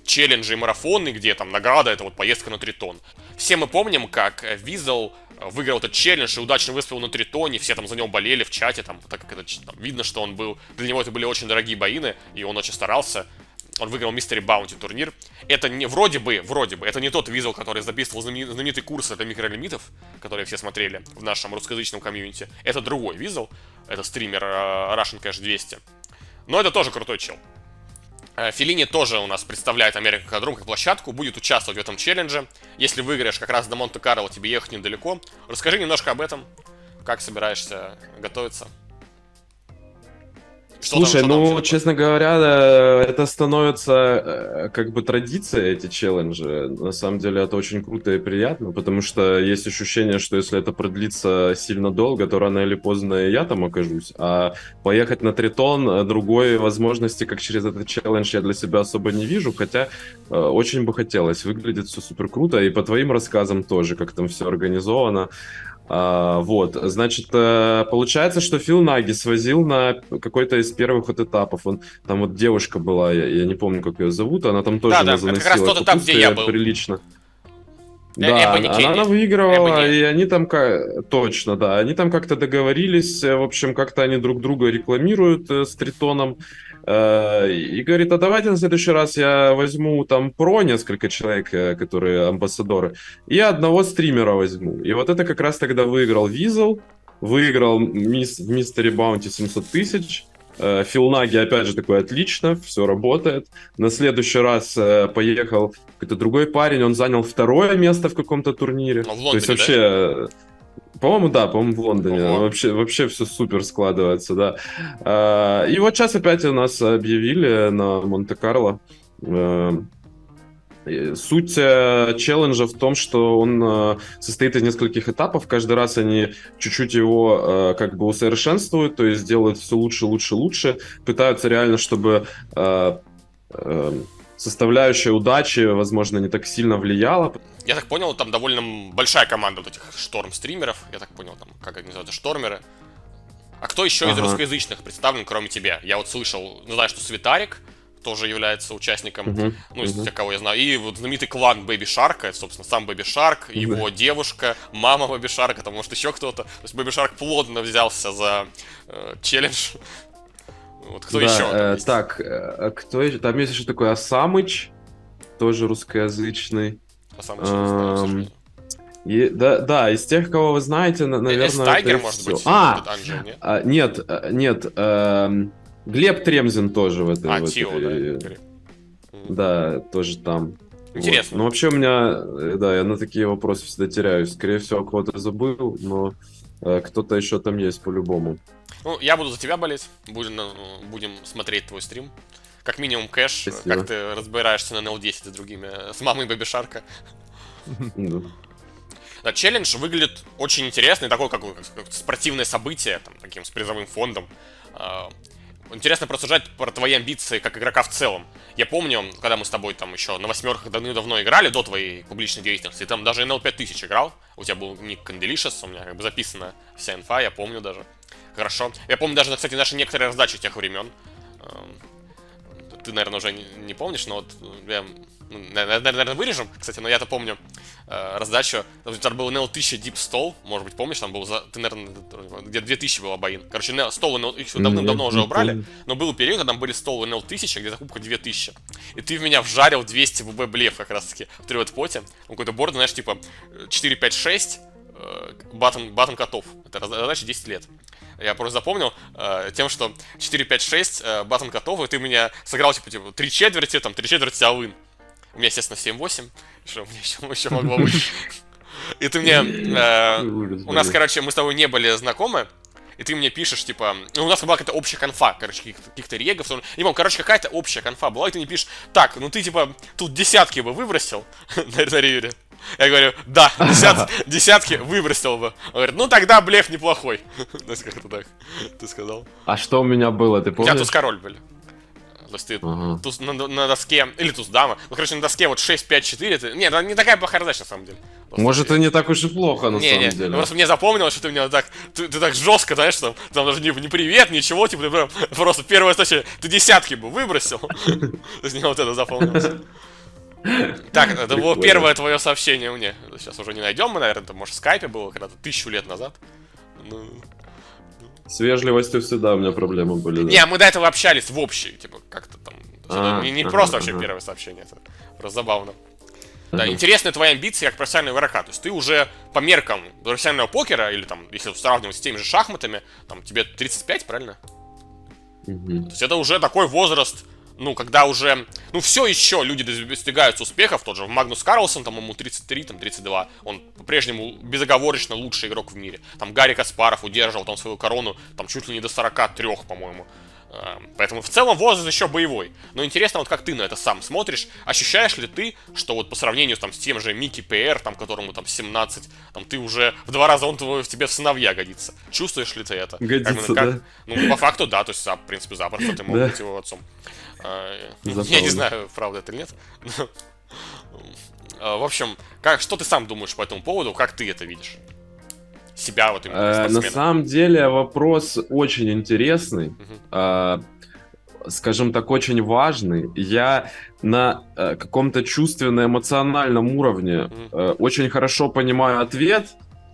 челленджи и марафоны, где там награда — это вот поездка на Тритон. Все мы помним, как Визел выиграл этот челлендж и удачно выступил на Тритоне, все там за него болели в чате, там, так как это там, видно, что он был, для него это были очень дорогие боины, и он очень старался. Он выиграл Mystery Bounty турнир. Это не, вроде бы, это не тот Визел, который записывал знаменитый курс для микролимитов, который все смотрели в нашем русскоязычном комьюнити. Это другой Визел, это стример Russian Cash 200. Но это тоже крутой чел. Феллини тоже у нас представляет American Card Room как площадку, будет участвовать в этом челлендже. Если выиграешь как раз до Монте-Карло, тебе ехать недалеко. Расскажи немножко об этом, как собираешься готовиться. Что Слушай, там вообще ну, такое? честно говоря, это становится как бы традицией, эти челленджи. На самом деле это очень круто и приятно, потому что есть ощущение, что если это продлится сильно долго, то рано или поздно и я там окажусь. А поехать на Тритон другой возможности, как через этот челлендж, я для себя особо не вижу, хотя очень бы хотелось. Выглядит все супер круто, и по твоим рассказам тоже, как там все организовано. Вот, значит, получается, что Фил Наги свозил на какой-то из первых вот этапов. Там вот девушка была, я не помню, как ее зовут, она там тоже Да, это как раз заносила тот этап, где я был. прилично. Да, Эбони она Кенни. выигрывала, Эбони. и они там, точно, да, они там как-то договорились, в общем, как-то они друг друга рекламируют с Тритоном, и говорит, а давайте на следующий раз я возьму там несколько человек, которые амбассадоры, и одного стримера возьму. И вот это как раз тогда выиграл Визел, выиграл в Mystery Bounty 700 тысяч, Фил Наги, опять же, такой, отлично, все работает. На следующий раз поехал какой-то другой парень, он занял второе место в каком-то турнире. В Лондоне, То есть вообще, по-моему, да, по-моему, в Лондоне. Ого. Вообще все супер складывается, да. И вот сейчас опять у нас объявили на Монте-Карло. Суть челленджа в том, что он состоит из нескольких этапов. Каждый раз они чуть-чуть его как бы усовершенствуют, то есть делают все лучше. Пытаются реально, чтобы составляющая удачи, возможно, не так сильно влияла. Я так понял, там довольно большая команда вот этих шторм-стримеров. Я так понял, там, как они называются, штормеры. А кто еще из Ага. русскоязычных представлен, кроме тебя? Я вот слышал, знаю, что Светарик тоже является участником, ну, из тех, кого я знаю. И вот знаменитый клан Baby Shark, это, собственно, сам Baby Shark, его девушка, мама Baby Shark, это может еще кто-то. То есть Baby Shark плотно взялся за челлендж. Вот кто Да, еще там есть? так, кто еще? Там есть еще такой Асамыч, тоже русскоязычный. На самом деле, не знаю, к сожалению. Да, из тех, кого вы знаете, наверное, Тайгер, это может всё. быть, этот Анджел, нет? Нет, Глеб Тремзин тоже в этой. в Тио, этой- да. Да, тоже там. Интересно. Вот. Ну, вообще у меня, да, я на такие вопросы всегда теряюсь. Скорее всего, кого-то забыл, но кто-то еще там есть по-любому. Ну, я буду за тебя болеть. Будем смотреть твой стрим. Как минимум кэш. Спасибо. Как ты разбираешься на NL10 с другими, с мамой Бэби Шарка. Да. Да, челлендж выглядит очень интересный, такой как спортивное событие, там, таким с призовым фондом. Интересно просуждать про твои амбиции как игрока в целом. Я помню, когда мы с тобой там еще на восьмерках давно играли, до твоей публичной деятельности, ты там даже NL 5000 играл, у тебя был ник Candelicious, у меня как бы записана вся инфа, я помню даже. Хорошо. Я помню даже, кстати, наши некоторые раздачи тех времен. Ты, наверное, уже не помнишь, но вот я, наверное, вырежем, кстати, но я-то помню раздачу. Там был NL 1000 Deep Stall, может быть, помнишь, там был ты, наверное, где 2000 был обоин. Короче, стол их давным-давно уже убрали, но был период, когда там были столы NL 1000, где закупка 2000. И ты в меня вжарил 200 ВБ блеф как раз-таки в тривет-поте. Какой-то борд, знаешь, типа 4, 5, 6 баттон котов. Это раздача 10 лет. Я просто запомнил тем, что 4, 5, 6 баттон котов, и ты меня сыграл, типа 3 четверти, там 3 четверти all-in. У меня, естественно, 7-8. Что у меня еще могло быть? И ты мне... У нас, короче, мы с тобой не были знакомы, и ты мне пишешь, типа... Ну, у нас была какая-то общая конфа, короче, каких-то регов. Не помню, короче, какая-то общая конфа была, и ты мне пишешь, так, ну ты, типа, тут десятки бы выбросил на ривере. Я говорю, да, десятки выбросил бы. Он говорит, ну тогда блеф неплохой. Как-то так ты сказал. А что у меня было, ты У помнишь? тебя туз-король были. То есть ты туз на доске, или туз-дама, ну, короче, на доске вот 6, 5, 4, ты... Нет, не такая плохая раздача, на самом деле. Просто Может, и не так уж и плохо, на самом деле. Просто мне запомнилось, что ты меня так, ты так жестко, знаешь, там даже не привет, ничего, типа, ты прям просто первая встреча, ты десятки бы выбросил. То есть мне вот это запомнилось. Так, это было первое твое сообщение мне. Сейчас уже не найдем мы, наверное, это, может, в скайпе было когда-то 1000 лет назад. Ну... С вежливостью всегда у меня проблемы были. Да. Не, мы до этого общались в общей, типа, как-то там. Не просто вообще первое сообщение, это просто забавно. Да, интересны твои амбиции как профессионального игрока. То есть ты уже по меркам профессионального покера, или там, если сравнивать с теми же шахматами, там тебе 35, правильно? То есть это уже такой возраст, ну, когда уже, ну, все еще люди достигают успехов, тот же Магнус Карлсон, там, ему 33, там, 32, он по-прежнему безоговорочно лучший игрок в мире. Там Гарри Каспаров удерживал там свою корону, там, чуть ли не до 43, по-моему. Поэтому в целом возраст еще боевой. Но интересно, вот как ты на это сам смотришь, ощущаешь ли ты, что вот по сравнению там, с тем же Микки ПР, там, которому там 17, там, ты уже в 2 раза он в тебе в сыновья годится. Чувствуешь ли ты это? Годится, да? Ну, по факту, да, то есть, в принципе, запросто ты мог быть его отцом. Я не знаю, правда это или нет. В общем, что ты сам думаешь по этому поводу, как ты это видишь? Себя вот именно спортсмена. На самом деле вопрос очень интересный, скажем так, очень важный. Я на каком-то чувственно-эмоциональном уровне очень хорошо понимаю ответ,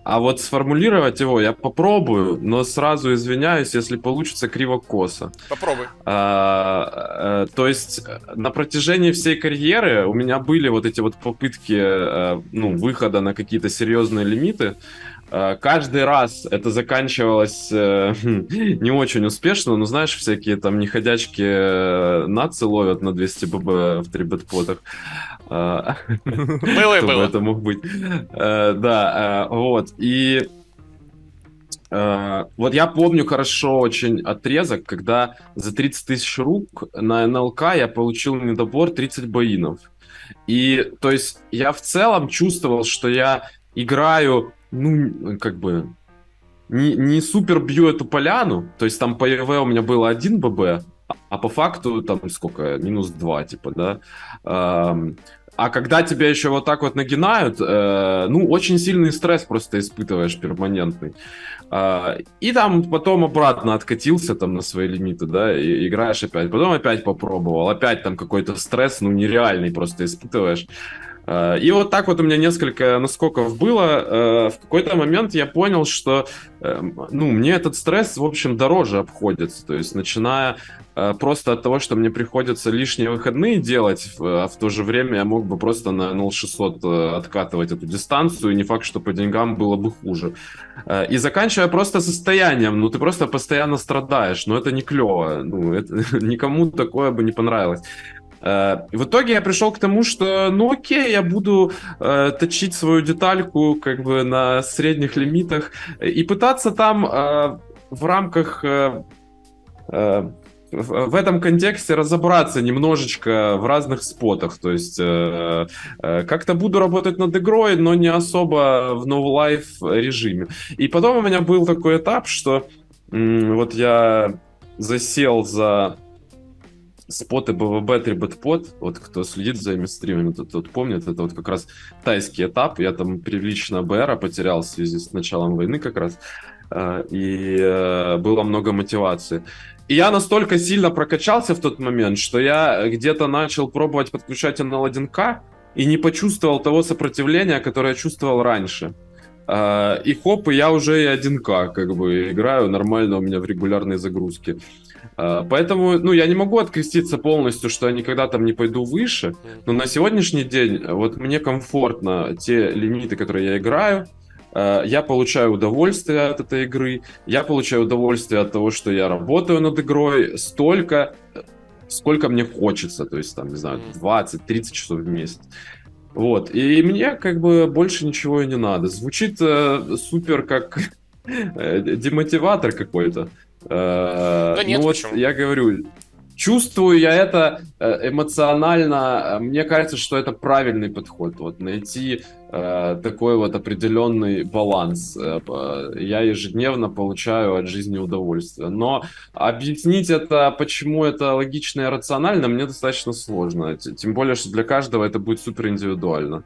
а вот сформулировать его я попробую, но сразу извиняюсь, если получится криво-косо. Попробуй. То есть на протяжении всей карьеры у меня были вот эти вот попытки выхода на какие-то серьезные лимиты. Каждый раз это заканчивалось не очень успешно, но знаешь, всякие там неходячки нации ловят на 200 ББ в 3-бет-потах. Было и было. Это мог быть. Да, вот. И вот я помню хорошо очень отрезок, когда за 30 тысяч рук на НЛК я получил недобор 30 боинов. И, то есть, я в целом чувствовал, что я играю, ну, как бы, не супер бью эту поляну, то есть там по ЕВ у меня было 1 ББ, а по факту там сколько, минус 2, типа, да. А когда тебя еще вот так вот нагинают, ну, очень сильный стресс просто испытываешь перманентный. И там потом обратно откатился там на свои лимиты, да, и играешь опять. Потом опять попробовал, опять там какой-то стресс, ну, нереальный просто испытываешь. И вот так вот у меня несколько наскоков было. В какой-то момент я понял, что ну, мне этот стресс, в общем, дороже обходится. То есть, начиная просто от того, что мне приходится лишние выходные делать, а в то же время я мог бы просто на 0,600 откатывать эту дистанцию, и не факт, что по деньгам было бы хуже. И заканчивая просто состоянием, ну, ты просто постоянно страдаешь, но это не клево, ну, это, никому такое бы не понравилось. В итоге я пришел к тому, что, ну окей, я буду точить свою детальку как бы на средних лимитах и пытаться там в рамках, в этом контексте разобраться немножечко в разных спотах. То есть как-то буду работать над игрой, но не особо в no-life режиме. И потом у меня был такой этап, что вот я засел за споты БВБ 3-бет-под, вот кто следит за этими стримами, тот помнит, это вот как раз тайский этап, я там прилично БРа потерял в связи с началом войны как раз, и было много мотивации. И я настолько сильно прокачался в тот момент, что я где-то начал пробовать подключать NL1K, и не почувствовал того сопротивления, которое я чувствовал раньше. И хоп, и я уже и 1К как бы играю нормально у меня в регулярной загрузке. Поэтому, ну, я не могу откреститься полностью, что я никогда там не пойду выше, но на сегодняшний день вот мне комфортно те лимиты, которые я играю, я получаю удовольствие от этой игры, я получаю удовольствие от того, что я работаю над игрой столько, сколько мне хочется, то есть там, не знаю, 20-30 часов в месяц. Вот, и мне как бы больше ничего и не надо. Звучит супер как демотиватор какой-то. Да нет, Ну вот почему? я говорю, чувствую я это эмоционально. Мне кажется, что это правильный подход. Вот найти такой вот определенный баланс. Я ежедневно получаю от жизни удовольствие. Но объяснить это, почему это логично и рационально, мне достаточно сложно. Тем более, что для каждого это будет супер индивидуально.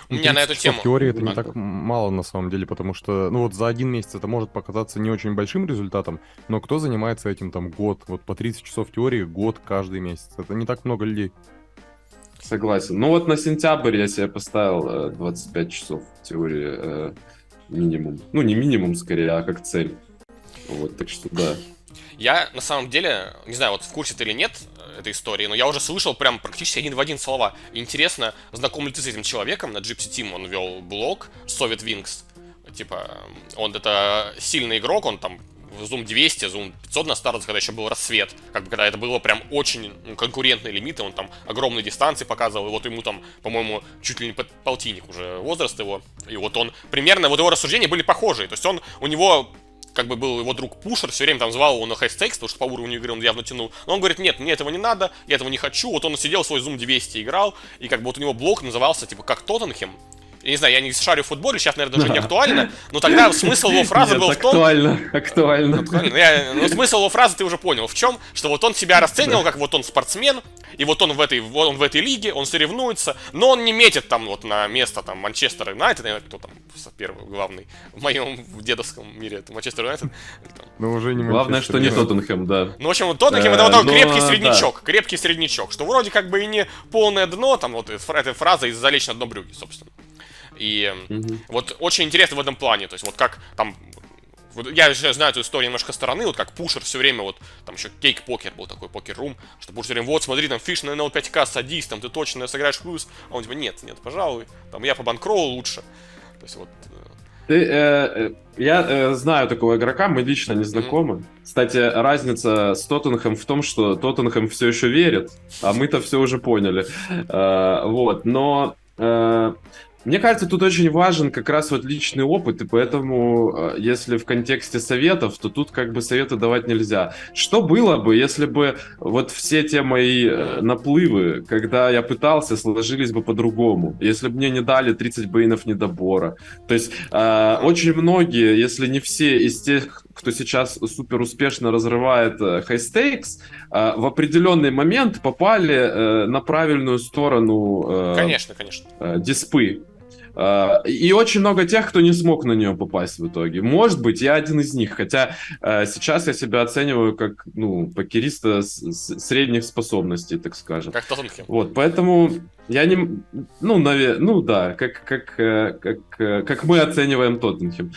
У меня на 30 эту часов тему... теории это не А, так мало на самом деле, потому что, ну вот за 1 месяц это может показаться не очень большим результатом, но кто занимается этим там год, вот по 30 часов теории год каждый месяц, это не так много людей. Согласен. Ну вот на сентябрь я себе поставил 25 часов теории минимум. Ну не минимум скорее, а как цель. Вот, так что да. Я, на самом деле, не знаю, вот в курсе ты или нет этой истории, но я уже слышал прям практически один в один слова. Интересно, знаком ли ты с этим человеком? На Gypsy Team он вел блог Soviet Wings. Типа, он это сильный игрок, он там в Zoom 200, Zoom 500 на старте, когда еще был рассвет, как бы когда это было прям очень конкурентные лимиты, он там огромные дистанции показывал, и вот ему там, по-моему, чуть ли не полтинник уже возраст его, и вот он примерно, вот его рассуждения были похожие, то есть он, у него как бы был его друг Пушер, все время там звал его на high stakes, потому что по уровню игры он явно тянул. Но он говорит, нет, мне этого не надо, я этого не хочу. Вот он сидел в свой Zoom 200 играл, и как бы вот у него блог назывался, типа, как Тоттенхэм. Я не знаю, я не шарю в футболе, сейчас, наверное, даже не актуально, но тогда смысл его фразы Нет, был в том... актуально. Ну, смысл его фразы ты уже понял. В чем? Что вот он себя расценивал, как вот он спортсмен, и вот он в этой лиге, он соревнуется, но он не метит там вот на место там Манчестер Юнайтед, кто там первый, главный, в моем дедовском мире, это Манчестер Юнайтед. Но уже не Главное, Манчестер что не Юнайтед. Тоттенхэм, да. Ну, в общем, Тоттенхэм это вот такой Но, крепкий среднячок, что вроде как бы и не полное дно, там вот эта фраза из «Залечь на дно брюки», собственно. И вот очень интересно в этом плане, то есть вот как там, вот я же знаю эту историю немножко стороны, вот как Пушер все время, вот там еще кейк-покер был такой, покер-рум, что Пушер все время, вот смотри, там фиш на NL 5К, садись, там ты точно сыграешь в плюс, а он типа, нет, пожалуй, там я по банкролу лучше, то есть вот... Я знаю такого игрока, мы лично не знакомы. Кстати, разница с Тоттенхэм в том, что Тоттенхэм все еще верит, а мы-то все уже поняли. Вот, но мне кажется, тут очень важен как раз вот личный опыт, и поэтому, если в контексте советов, то тут как бы советы давать нельзя. Что было бы, если бы вот все те мои наплывы, когда я пытался, сложились бы по-другому? Если бы мне не дали 30 бейнов недобора. То есть очень многие, если не все из тех, кто сейчас супер успешно разрывает high stakes, в определенный момент попали на правильную сторону Конечно. диспы. И очень много тех, кто не смог на нее попасть в итоге. Может быть, я один из них. Хотя сейчас я себя оцениваю как, ну, покериста средних способностей, так скажем. Как Тоттенхэм. Вот, поэтому я не... Ну, наверное, ну да, как мы оцениваем Тоттенхэм.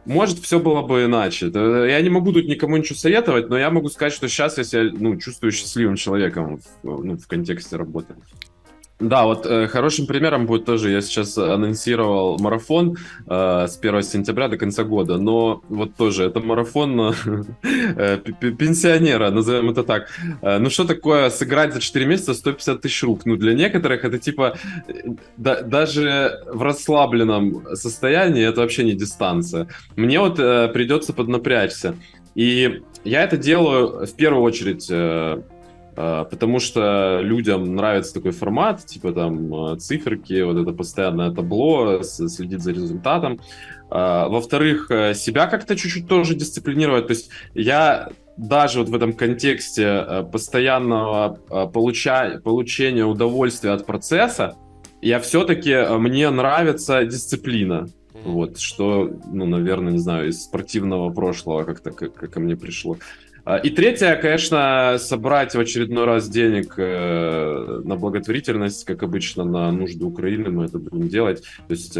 Может, все было бы иначе. Я не могу тут никому ничего советовать, но я могу сказать, что сейчас я себя, ну, чувствую счастливым человеком в контексте работы. Да, вот хорошим примером будет тоже, я сейчас анонсировал марафон с 1 сентября до конца года, но вот тоже это марафон пенсионера, назовем это так. Ну что такое сыграть за 4 месяца 150 тысяч рук? Ну для некоторых это типа даже в расслабленном состоянии это вообще не дистанция. Мне вот придется поднапрячься. И я это делаю в первую очередь... потому что людям нравится такой формат, типа там циферки, вот это постоянное табло, следить за результатом. Во-вторых, себя как-то чуть-чуть тоже дисциплинировать. То есть я даже вот в этом контексте постоянного получения удовольствия от процесса, я все-таки, мне нравится дисциплина. Вот, что, ну, наверное, не знаю, из спортивного прошлого как-то ко мне пришло. И третье, конечно, собрать в очередной раз денег на благотворительность, как обычно, на нужды Украины мы это будем делать. То есть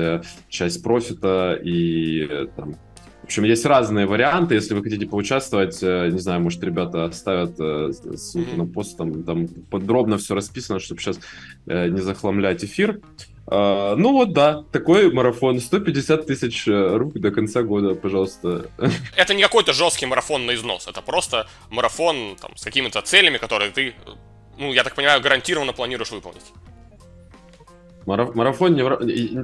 часть профита и там... В общем, есть разные варианты. Если вы хотите поучаствовать, не знаю, может, ребята оставят ссылку на пост, там подробно все расписано, чтобы сейчас не захламлять эфир. Ну вот, да, такой марафон. 150 тысяч рук до конца года, пожалуйста. Это не какой-то жесткий марафон на износ, это просто марафон там, с какими-то целями, которые ты, ну, я так понимаю, гарантированно планируешь выполнить. Марафон,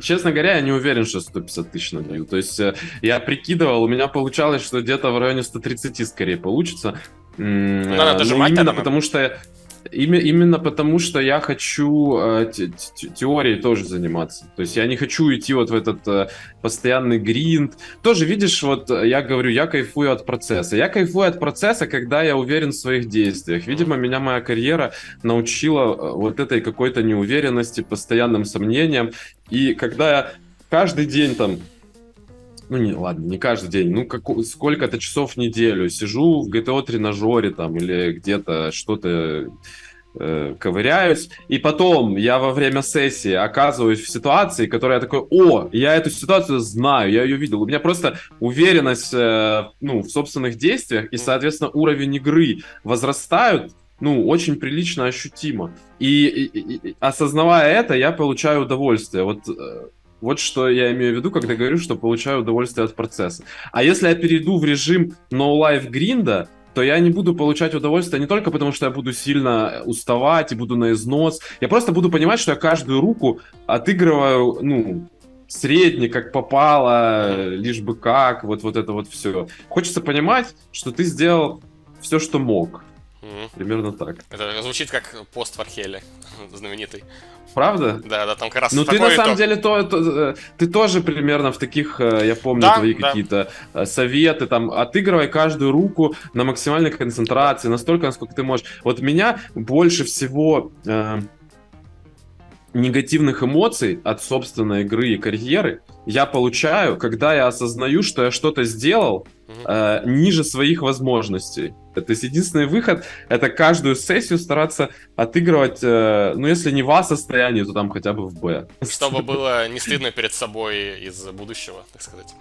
честно говоря, я не уверен, что 150 тысяч набью. То есть я прикидывал, у меня получалось, что где-то в районе 130 скорее получится. Надо дожимать именно тогда, потому что именно потому что я хочу теорией тоже заниматься. То есть я не хочу идти вот в этот постоянный гринд. Тоже, видишь, вот я говорю, я кайфую от процесса. Я кайфую от процесса, когда я уверен в своих действиях. Видимо, меня моя карьера научила вот этой какой-то неуверенности, постоянным сомнениям. И когда я каждый день там... Ну, ладно, не каждый день, ну, сколько-то часов в неделю сижу в GTO-тренажере там или где-то что-то ковыряюсь, и потом я во время сессии оказываюсь в ситуации, которая я такой, я эту ситуацию знаю, я ее видел. У меня просто уверенность, в собственных действиях и, соответственно, уровень игры возрастают, очень прилично ощутимо. И осознавая это, я получаю удовольствие. Вот что я имею в виду, когда говорю, что получаю удовольствие от процесса. А если я перейду в режим no-life гринда, то я не буду получать удовольствие не только потому, что я буду сильно уставать и буду на износ. Я просто буду понимать, что я каждую руку отыгрываю, средне, как попало, лишь бы как, вот это вот все. Хочется понимать, что ты сделал все, что мог. Примерно так. Это звучит как пост в Археле, знаменитый. Правда? Да, там как раз Ну, ты на самом деле, ты тоже примерно в таких, я помню, твои какие-то советы, там, отыгрывай каждую руку на максимальной концентрации, настолько, насколько ты можешь. Вот меня больше всего негативных эмоций от собственной игры и карьеры я получаю, когда я осознаю, что я что-то сделал ниже своих возможностей. То есть единственный выход — это каждую сессию стараться отыгрывать, если не в А состоянии, то там хотя бы в Б. Чтобы было не стыдно перед собой из будущего, так сказать.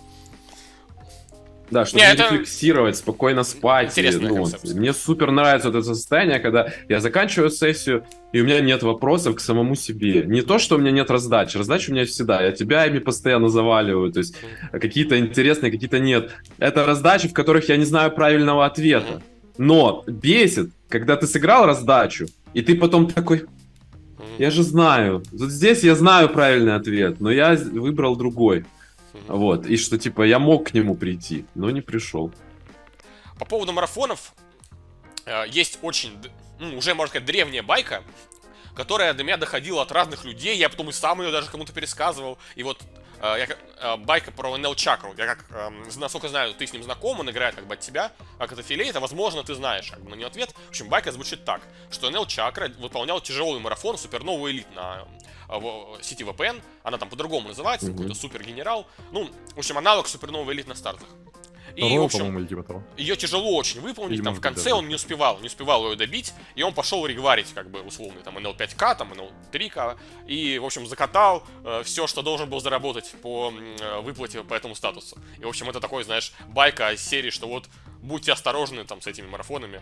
Да, чтобы не рефлексировать, спокойно спать. Интересная концепция. Мне супер нравится вот это состояние, когда я заканчиваю сессию, и у меня нет вопросов к самому себе. Не то, что у меня нет раздач. Раздачи у меня всегда. Я тебя ими постоянно заваливаю. То есть какие-то интересные, какие-то нет. Это раздачи, в которых я не знаю правильного ответа. Но бесит, когда ты сыграл раздачу, и ты потом такой... Я же знаю. Вот здесь я знаю правильный ответ, но я выбрал другой. Вот, и что, типа, я мог к нему прийти, но не пришел. По поводу марафонов, есть очень, уже, можно сказать, древняя байка, которая до меня доходила от разных людей, я потом и сам ее даже кому-то пересказывал, и вот байка про NL Чакру, я насколько знаю, ты с ним знаком, он играет как бы от тебя, как это филейта, возможно, ты знаешь как бы на нее ответ. В общем, байка звучит так, что NL Чакра выполнял тяжелый марафон Супернову Элит на сети VPN, она там по-другому называется, какой-то супер-генерал, в общем, аналог Суперновой Элит на стартах. И, в общем, ее тяжело очень выполнить, там в конце он не успевал ее добить, и он пошел регварить, как бы, условный, там, NL5К, там, NL3К, и, в общем, закатал все, что должен был заработать по выплате по этому статусу. И, в общем, это такой, знаешь, байка из серии, что вот, будьте осторожны, там, с этими марафонами,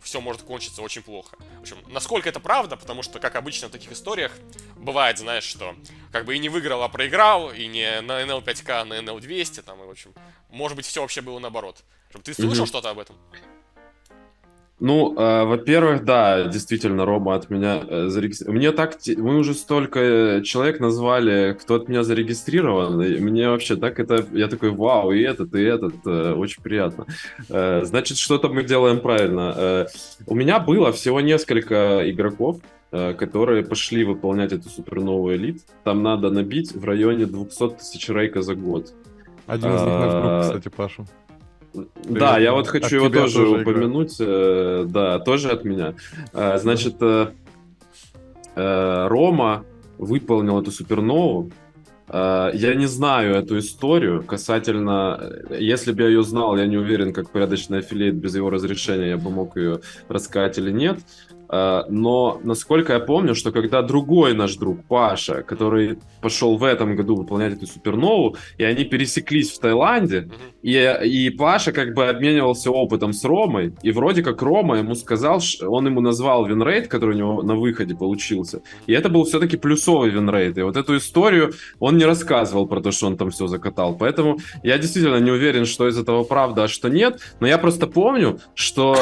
все может кончиться очень плохо. В общем, насколько это правда, потому что, как обычно в таких историях, бывает, знаешь, что как бы и не выиграл, а проиграл, и не на NL5К, а на NL200, там, и, в общем, может быть, все вообще было наоборот. Ты слышал что-то об этом? Во-первых, да, действительно, Рома от меня зарегистрирован. Мне так... Мы уже столько человек назвали, кто от меня зарегистрирован. И мне вообще так это... Я такой, вау, и этот, очень приятно. Значит, что-то мы делаем правильно. У меня было всего несколько игроков, которые пошли выполнять эту суперновую элит. Там надо набить в районе 200 тысяч рейка за год. Один из них наш друг, кстати, Паша. Да, я вот хочу его тоже упомянуть. Да, тоже от меня. Значит, Рома выполнил эту супернову. Я не знаю эту историю касательно... Если бы я ее знал, я не уверен, как порядочный аффилиат без его разрешения я бы мог ее рассказать или нет. Но, насколько я помню, что когда другой наш друг Паша, который пошел в этом году выполнять эту супернову, и они пересеклись в Таиланде, и Паша как бы обменивался опытом с Ромой, и вроде как Рома ему сказал, он ему назвал винрейт, который у него на выходе получился, и это был все-таки плюсовый винрейт. И вот эту историю он не рассказывал про то, что он там все закатал. Поэтому я действительно не уверен, что из этого правда, а что нет. Но я просто помню, что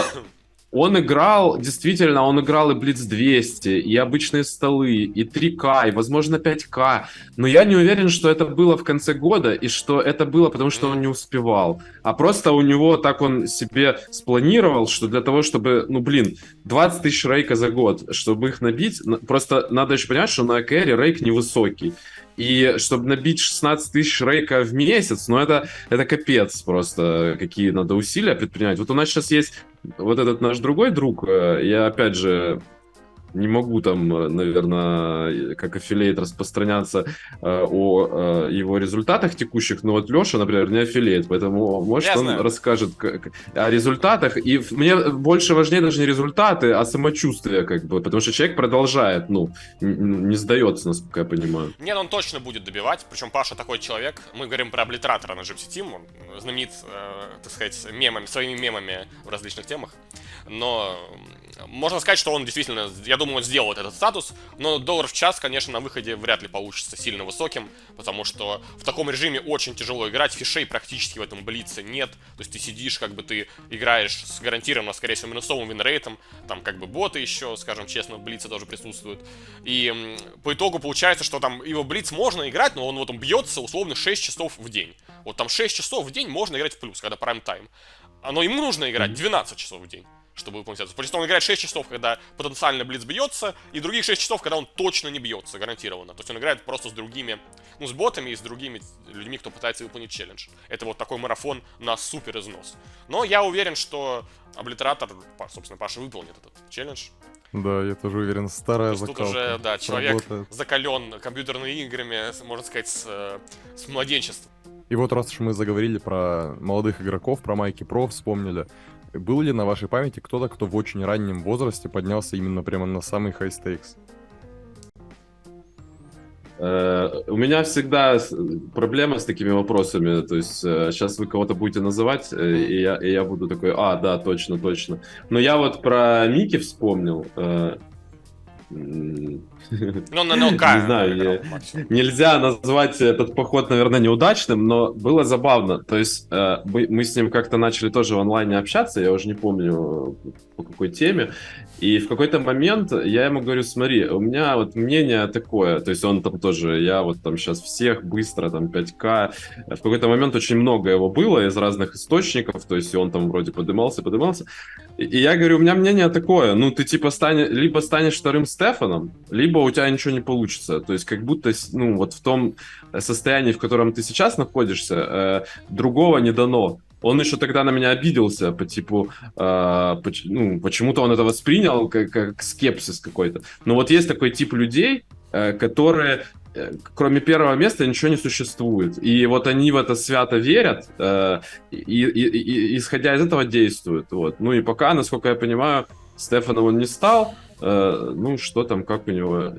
он играл, действительно, он играл и Блиц 200, и обычные столы, и 3К, и, возможно, 5К. Но я не уверен, что это было в конце года, и что это было потому, что он не успевал. А просто у него так он себе спланировал, что для того, чтобы, 20 тысяч рейка за год, чтобы их набить, просто надо еще понимать, что на АКРе рейк невысокий. И чтобы набить 16 тысяч рейка в месяц, это капец просто, какие надо усилия предпринимать. Вот у нас сейчас есть вот этот наш другой друг, я опять же не могу там, наверное, как аффилиат распространяться о его результатах текущих, но вот Леша, например, не аффилиат, поэтому, может, он расскажет о результатах. И мне больше важнее даже не результаты, а самочувствие, как бы, потому что человек продолжает, не сдается, насколько я понимаю. Нет, он точно будет добивать, причем Паша такой человек, мы говорим про облитератора на Gypsy Team, он знаменит, так сказать, своими мемами в различных темах, но можно сказать, что он действительно, я думаю, он сделает этот статус, но доллар в час, конечно, на выходе вряд ли получится сильно высоким, потому что в таком режиме очень тяжело играть, фишей практически в этом блице нет, то есть ты сидишь, как бы ты играешь с гарантированно, скорее всего, минусовым винрейтом, там как бы боты еще, скажем честно, в блице тоже присутствуют, и по итогу получается, что там его блиц можно играть, но он вот он бьется условно 6 часов в день, вот там 6 часов в день можно играть в плюс, когда прайм-тайм, но ему нужно играть 12 часов в день, чтобы выполнить это. Потому что он играет 6 часов, когда потенциально блиц бьется, и других 6 часов, когда он точно не бьется, гарантированно. То есть он играет просто с другими, с ботами и с другими людьми, кто пытается выполнить челлендж. Это вот такой марафон на супер износ. Но я уверен, что облитератор, собственно, Паша выполнит этот челлендж. Да, я тоже уверен, старая закалка. Тут уже, да, человек сработает. закален компьютерными играми, можно сказать, с младенчества. И вот раз уж мы заговорили про молодых игроков, про Майки Про вспомнили, был ли на вашей памяти кто-то, кто в очень раннем возрасте поднялся именно прямо на самый high stakes? У меня всегда проблема с такими вопросами. То есть сейчас вы кого-то будете называть, и я буду такой, да, точно. Но я вот про Мики вспомнил. Ну, на НЛК. Не знаю, нельзя назвать этот поход, наверное, неудачным, но было забавно. То есть мы с ним как-то начали тоже в онлайне общаться, я уже не помню по какой теме. И в какой-то момент я ему говорю, смотри, у меня вот мнение такое, то есть он там тоже, я вот там сейчас всех быстро, там 5К. В какой-то момент очень много его было из разных источников, то есть он там вроде подымался. И я говорю, у меня мнение такое, ты типа либо станешь вторым Стефаном, либо у тебя ничего не получится. То есть как будто, вот в том состоянии, в котором ты сейчас находишься, другого не дано. Он еще тогда на меня обиделся по типу, почему-то он это воспринял как скепсис какой-то. Но вот есть такой тип людей, которые, кроме первого места, ничего не существует. И вот они в это свято верят, и исходя из этого действуют. Вот. И пока, насколько я понимаю, Стефаном он не стал. Что там, как у него,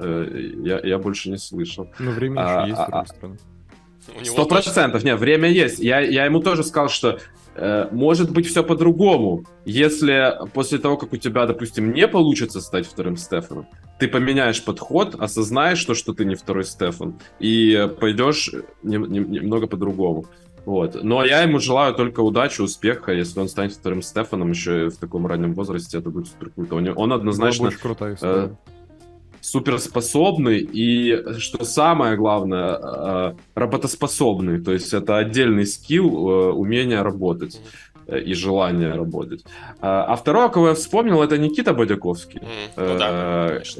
я больше не слышал. Но время еще есть, с другой стороны. 100%, нет, время есть. Я ему тоже сказал, что может быть все по-другому. Если после того, как у тебя, допустим, не получится стать вторым Стефаном, ты поменяешь подход, осознаешь, что ты не второй Стефан, и пойдешь немного по-другому. Вот. Но я ему желаю только удачи, успеха. Если он станет вторым Стефаном еще и в таком раннем возрасте, это будет супер круто. Он однозначно очень крутая история. Суперспособный и, что самое главное, работоспособный. То есть это отдельный скилл, умение работать и желание работать. А второго, кого я вспомнил, это Никита Бодяковский,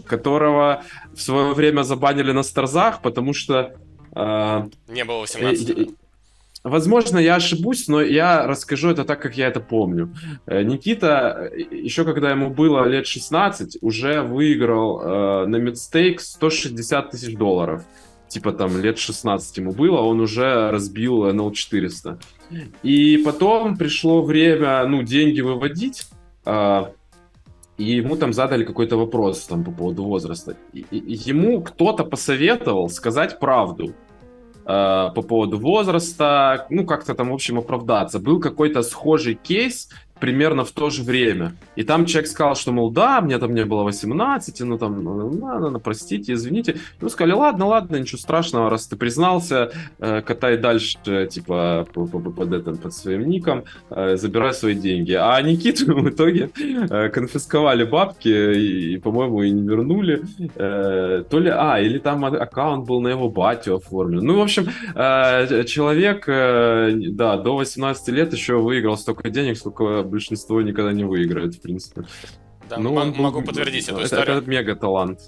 которого в свое время забанили на Старзах, потому что... Не было 18. Возможно, я ошибусь, но я расскажу это так, как я это помню. Никита, еще когда ему было лет 16, уже выиграл на Мидстейк $160 тысяч. типа там лет 16 ему было, он уже разбил NL400. И потом пришло время, ну, деньги выводить, и ему там задали какой-то вопрос там по поводу возраста. И ему кто-то посоветовал сказать правду по поводу возраста, ну, как-то там, в общем, оправдаться. Был какой-то схожий кейс примерно в то же время. И там человек сказал, что, мол, да, мне там не было 18, ну, там, ну, простите, извините. Ну, сказали, ладно, ничего страшного, раз ты признался, катай дальше, типа, под своим ником, забирай свои деньги. А Никиту в итоге конфисковали бабки и, по-моему, и не вернули. То ли, или там аккаунт был на его батю оформлен. Ну, в общем, человек, да, до 18 лет еще выиграл столько денег, сколько большинство никогда не выиграет, в принципе. Да, Ну, он могу был- подтвердить эту историю. Это мега талант.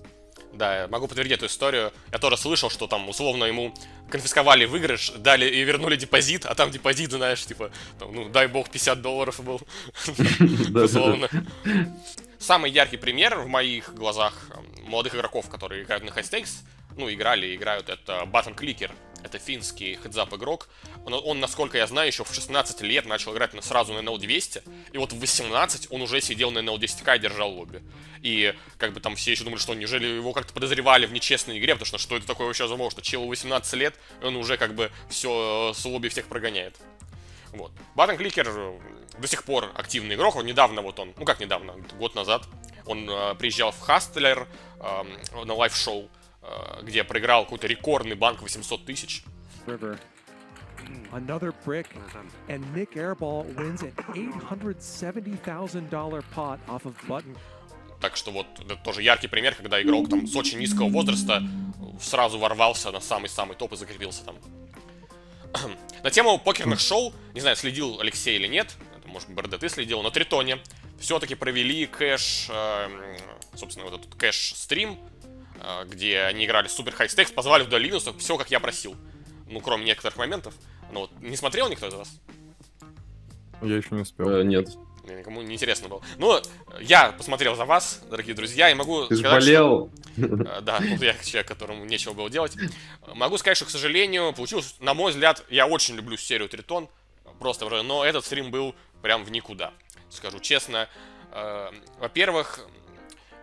Да, я могу подтвердить эту историю. Я тоже слышал, что там условно ему конфисковали выигрыш, дали и вернули депозит, а там депозит, знаешь, типа, там, ну, дай бог, $50 был. Да-да-да. Условно. Самый яркий пример в моих глазах молодых игроков, которые играют на High Stakes, ну, играли и играют, это Button Clicker. Это финский хедзап игрок. Он, насколько я знаю, еще в 16 лет начал играть сразу на NL200. И вот в 18 он уже сидел на NL10К и держал лобби. И как бы там все еще думали, что неужели его как-то подозревали в нечестной игре, потому что это такое вообще возможно, что челу 18 лет, и он уже как бы все с лобби всех прогоняет. Вот. Button Clicker до сих пор активный игрок. Вот недавно вот он, ну как недавно, год назад, он приезжал в Hustler на лайв-шоу, где проиграл какой-то рекордный банк 800 тысяч. River. Another brick, and Nick Airball wins an $870,000 pot off of Button. Так что вот это тоже яркий пример, когда игрок там с очень низкого возраста сразу ворвался на самый-самый топ и закрепился там. На тему покерных шоу, не знаю, следил Алексей или нет, это, может быть, БРД ты следил, на Тритоне все-таки провели кэш, собственно, вот этот кэш-стрим, где они играли Супер High Stakes, позвали туда Линуса, все как я просил. Ну, кроме некоторых моментов. Ну вот, не смотрел никто из вас? Я еще не успел. Нет. Мне никому не интересно было. Ну, я посмотрел за вас, дорогие друзья, и могу Ты же сказать, болел. да, ну я человек, которому нечего было делать. Могу сказать, что, к сожалению, получилось, на мой взгляд, я очень люблю серию Тритон, просто, но этот стрим был прям в никуда, скажу честно. Во-первых,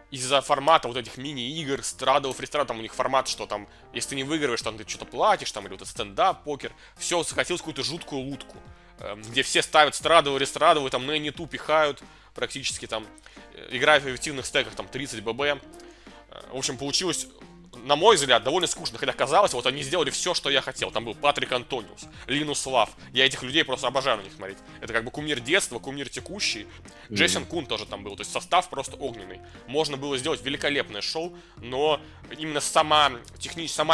из-за формата вот этих мини-игр, страдл, фристрадл, там у них формат, что там, если ты не выигрываешь, там ты что-то платишь, там, или вот этот стендап, покер, все захотелось какую-то жуткую лутку, где все ставят страдл, рестрадл, и там на нету пихают, практически там, играя в эффективных стеках, там, 30 ББ. В общем, получилось, на мой взгляд, довольно скучно, хотя казалось, вот они сделали все, что я хотел. Там был Патрик Антониус, Линус Лав. Я этих людей просто обожаю на них смотреть. Это как бы кумир детства, кумир текущий. Джейсон Кун тоже там был, то есть состав просто огненный. Можно было сделать великолепное шоу, но именно сама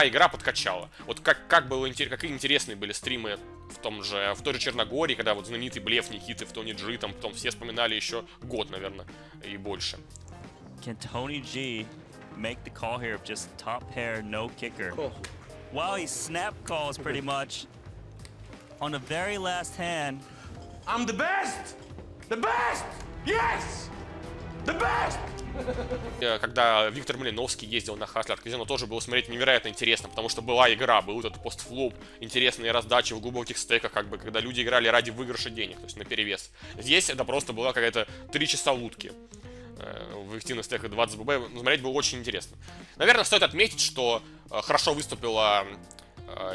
игра подкачала. Вот как было какие интересные были стримы в той же Черногории, когда вот знаменитый блеф Никиты в Тони Джи, там потом все вспоминали еще год, наверное, и больше. Can Tony G make the call here of just top pair, no kicker? Wow, he snap calls pretty much on the very last hand. I'm the best! The best! Yes! The best! Когда Виктор Малиновский ездил на Хаслер Казино, тоже было смотреть невероятно интересно, потому что была игра, был этот постфлоп, интересные раздачи в глубоких стеках, как бы, когда люди играли ради выигрыша денег, то есть на перевес. Здесь это просто была какая-то 3 часа лутки в эффективных стеках 20 ББ. Смотреть было очень интересно. Наверное, стоит отметить, что хорошо выступила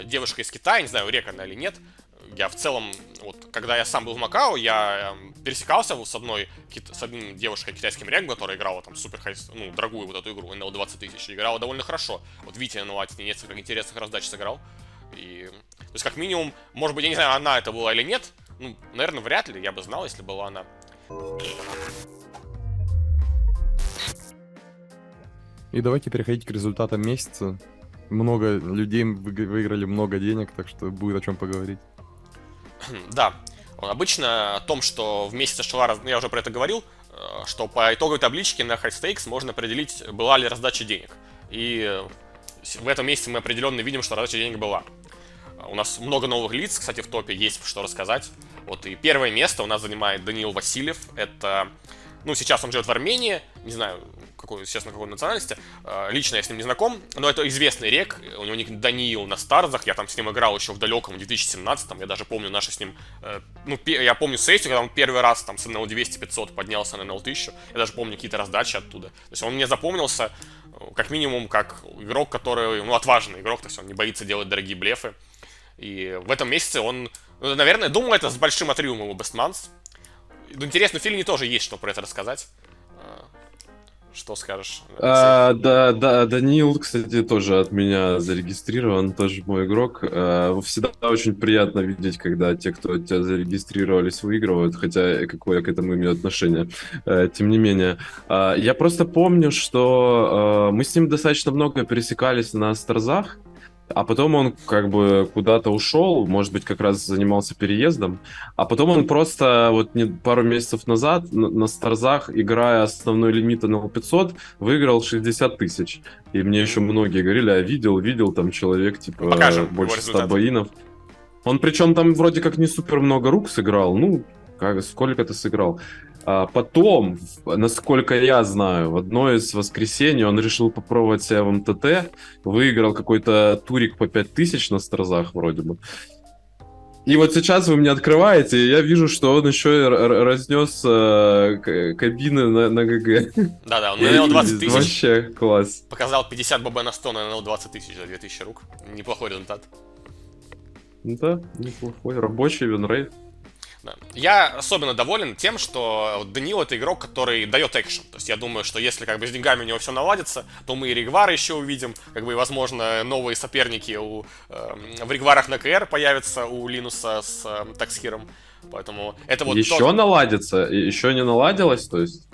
девушка из Китая, не знаю, река она или нет. Я в целом, вот, когда я сам был в Макао, я пересекался с одной девушкой китайским регом, которая играла там супер дорогую вот эту игру, NL 20 тысяч, играла довольно хорошо. Вот Витя на Латине несколько интересных раздач сыграл. И, то есть, как минимум, может быть, я не знаю, она это была или нет. Ну, наверное, вряд ли, я бы знал, если была она. И давайте переходить к результатам месяца. Много людей выиграли много денег, так что будет о чем поговорить. Да, обычно о том, что в месяце шла, я уже про это говорил, что по итоговой табличке на High Stakes можно определить, была ли раздача денег. И в этом месяце мы определенно видим, что раздача денег была. У нас много новых лиц, кстати, в топе есть что рассказать. Вот и первое место у нас занимает Даниил Васильев. Это, ну, сейчас он живет в Армении, не знаю, естественно, какой национальности. Лично я с ним не знаком, но это известный рек. У него ник Даниил на Старзах. Я там с ним играл еще в далеком 2017-м. Я даже помню наши с ним... я помню сессию, когда он первый раз там с NL 200-500 поднялся на NL 1000. Я даже помню какие-то раздачи оттуда. То есть он мне запомнился как минимум как игрок, который... отважный игрок. То есть он не боится делать дорогие блефы. И в этом месяце он... наверное, думаю, это с большим отрывом его Best Months. Интересно, в фильме тоже есть что про это рассказать. Что скажешь? Да, Даниил, кстати, тоже от меня зарегистрирован, тоже мой игрок. Всегда очень приятно видеть, когда те, кто тебя зарегистрировались, выигрывают, хотя какое к этому имею отношение. Тем не менее, я просто помню, что мы с ним достаточно много пересекались на Старзах, а потом он как бы куда-то ушел, может быть, как раз занимался переездом, а потом он просто пару месяцев назад на Старзах, играя основной лимит на 500, выиграл 60 тысяч. И мне еще многие говорили, видел там человек, типа, Покажем больше 100 боинов. Он причем там вроде как не супер много рук сыграл, сколько ты сыграл? Потом, насколько я знаю, в одно из воскресений он решил попробовать себя в МТТ, выиграл какой-то турик по 5000 на Старзах вроде бы. И вот сейчас вы мне открываете, и я вижу, что он еще и разнес кабины на ГГ. Да, он на NL 20 тысяч. Вообще класс. Показал 50 ББ на 100 на NL 20 тысяч за 2000 рук. Неплохой результат. Да, неплохой. Рабочий винрейт. Да. Я особенно доволен тем, что Даниил — это игрок, который дает экшен. То есть я думаю, что если как бы с деньгами у него все наладится, то мы и Ригвара еще увидим, как бы, и, возможно, новые соперники в Ригварах на КР появятся у Линуса с Таксхиром. Поэтому это вот еще тоже... наладится? Еще не наладилось, то есть?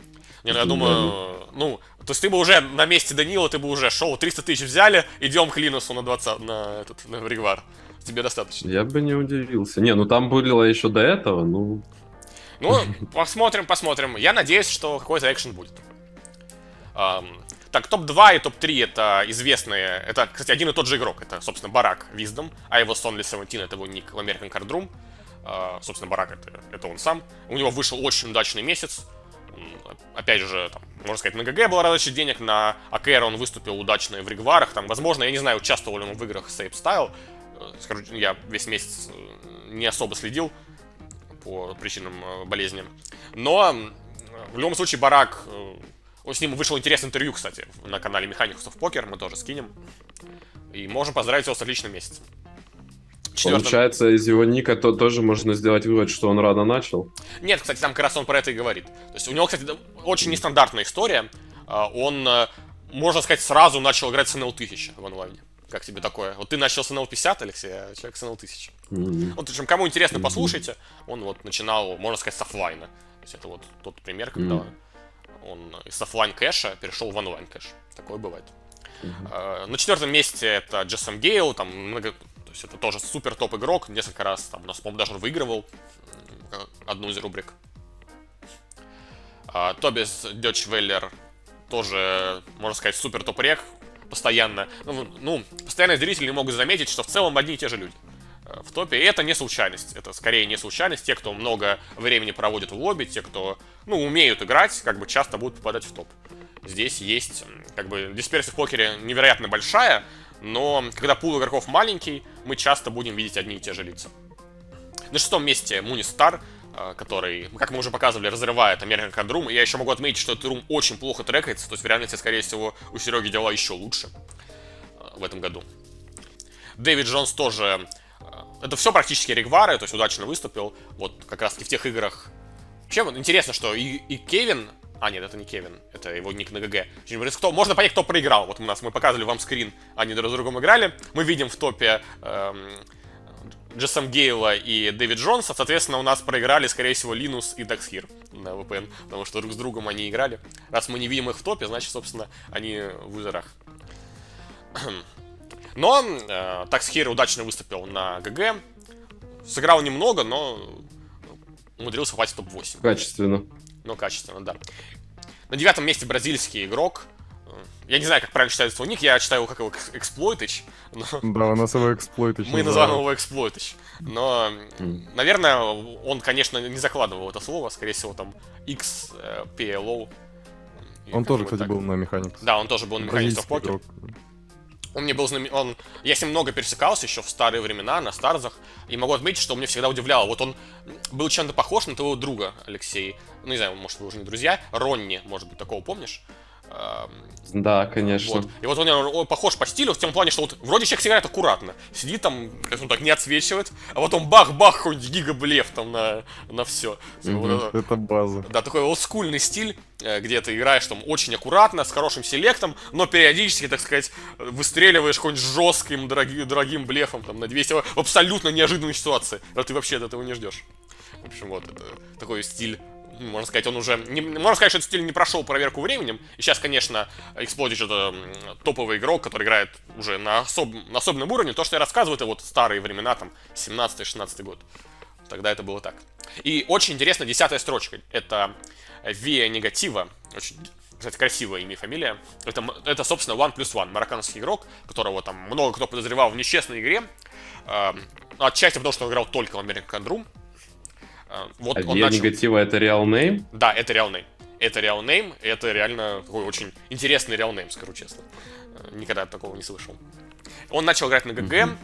Я думаю, то есть ты бы уже на месте Данила, ты бы уже шел, 300 тысяч взяли, идем к Линусу на Ригвар. Тебе достаточно. Я бы не удивился. Там было еще до этого, посмотрим. Я надеюсь, что какой-то экшен будет. Так, топ-2 и топ-3 это известные... Это, кстати, один и тот же игрок. Это, собственно, Барак Wisdom, а его Only 17 это его ник в American Card Room. Собственно, Барак это он сам. У него вышел очень удачный месяц. Опять же, можно сказать, на ГГ была раздача денег, на АКР он выступил удачно и в Ригварах. Возможно, я не знаю, участвовал ли он в играх Sape Style. Скажу, я весь месяц не особо следил по причинам болезни. Но в любом случае Барак... С ним вышел интересное интервью, кстати, на канале Mechanics of Poker. Мы тоже скинем. И можем поздравить его с отличным месяцем. Получается, из его ника тоже можно сделать вывод, что он рано начал? Нет, кстати, там как раз он про это и говорит. То есть у него, кстати, очень нестандартная история. Он, можно сказать, сразу начал играть с NL 1000 в онлайне. Как тебе такое? Вот ты начал с NL 50, Алексей, а человек с NL 1000. Вот, в общем, кому интересно, послушайте. Он вот начинал, можно сказать, с оффлайна. То есть это вот тот пример, когда он из оффлайн кэша перешел в онлайн кэш. Такое бывает. На 4-м месте это Джессам Гейл, то есть это тоже супер топ игрок. Несколько раз у нас, по-моему, даже он выигрывал одну из рубрик. Тобис Дёчвеллер тоже, можно сказать, супер топ рек. Постоянно. Постоянные зрители могут заметить, что в целом одни и те же люди в топе. И это не случайность. Это скорее не случайность. Те, кто много времени проводит в лобби, те, кто, умеют играть, как бы часто будут попадать в топ. Здесь есть, как бы, дисперсия в покере невероятно большая, но когда пул игроков маленький, мы часто будем видеть одни и те же лица. На 6-м месте Мунистар, который, как мы уже показывали, разрывает American Card Room. И я еще могу отметить, что этот рум очень плохо трекается, то есть в реальности, скорее всего, у Сереги дела еще лучше в этом году. Дэвид Джонс тоже... Это все практически ригвары, то есть удачно выступил. Вот как раз таки в тех играх. Вообще интересно, что и Кевин... нет, это не Кевин, это его ник на ГГ. Можно понять, кто проиграл. Вот мы показывали вам скрин, они друг с другом играли. Мы видим в топе Джессам Гейла и Дэвид Джонса. Соответственно, у нас проиграли, скорее всего, Линус и Таксхир на VPN, потому что друг с другом они играли. Раз мы не видим их в топе, значит, собственно, они в лузерах. Но Таксхир удачно выступил на ГГ. Сыграл немного, но умудрился попасть в топ-8. Качественно. Качественно, да. На 9-м месте бразильский игрок. Я не знаю, как правильно читается его ник, я читаю его как его Эксплойтыч. Да, у нас его Эксплойтыч. Мы называем его Эксплойтыч. Но, наверное, он, конечно, не закладывал это слово. Скорее всего, там XPLO. Он тоже, как-нибудь кстати, так. был на Механикс. Да, он тоже был на Mechanics of Бразильский Poker. игрок. Он мне был я с ним много пересекался еще в старые времена, на Старзах. И могу отметить, что он меня всегда удивляло. Вот он был чем-то похож на твоего друга, Алексей. Ну, не знаю, может, вы уже не друзья. Ронни, может быть, такого помнишь? Да, конечно. Вот. И вот он похож по стилю в том плане, что вот вроде человек играет аккуратно. Сидит там, скажем так, не отсвечивает, а потом бах-бах, какой-нибудь гигаблеф там на все. Это база. Да, такой олдскульный стиль, где ты играешь там очень аккуратно, с хорошим селектом, но периодически, так сказать, выстреливаешь какой-нибудь жестким, дорогим блефом там на 200 в абсолютно неожиданной ситуации, когда ты вообще от этого не ждешь. В общем, вот, это такой стиль. Можно сказать, он уже... можно сказать, что этот стиль не прошел проверку временем. И сейчас, конечно, Explodich это топовый игрок, который играет уже на особенном уровне. То, что я рассказываю, это вот старые времена, там, 17-16 год. Тогда это было так. И очень интересно, 10-я строчка. Это Via Negativa. Очень, кстати, красивое имя и фамилия. Это, собственно, OnePlus1, марокканский игрок, которого там много кто подозревал в нечестной игре. Отчасти потому, что он играл только в American Dream. Вот он Via начал... Negativa это real name? Да, это real name. Это real name, это реально такой очень интересный real name, скажу честно. Никогда такого не слышал. Он начал играть на ГГ,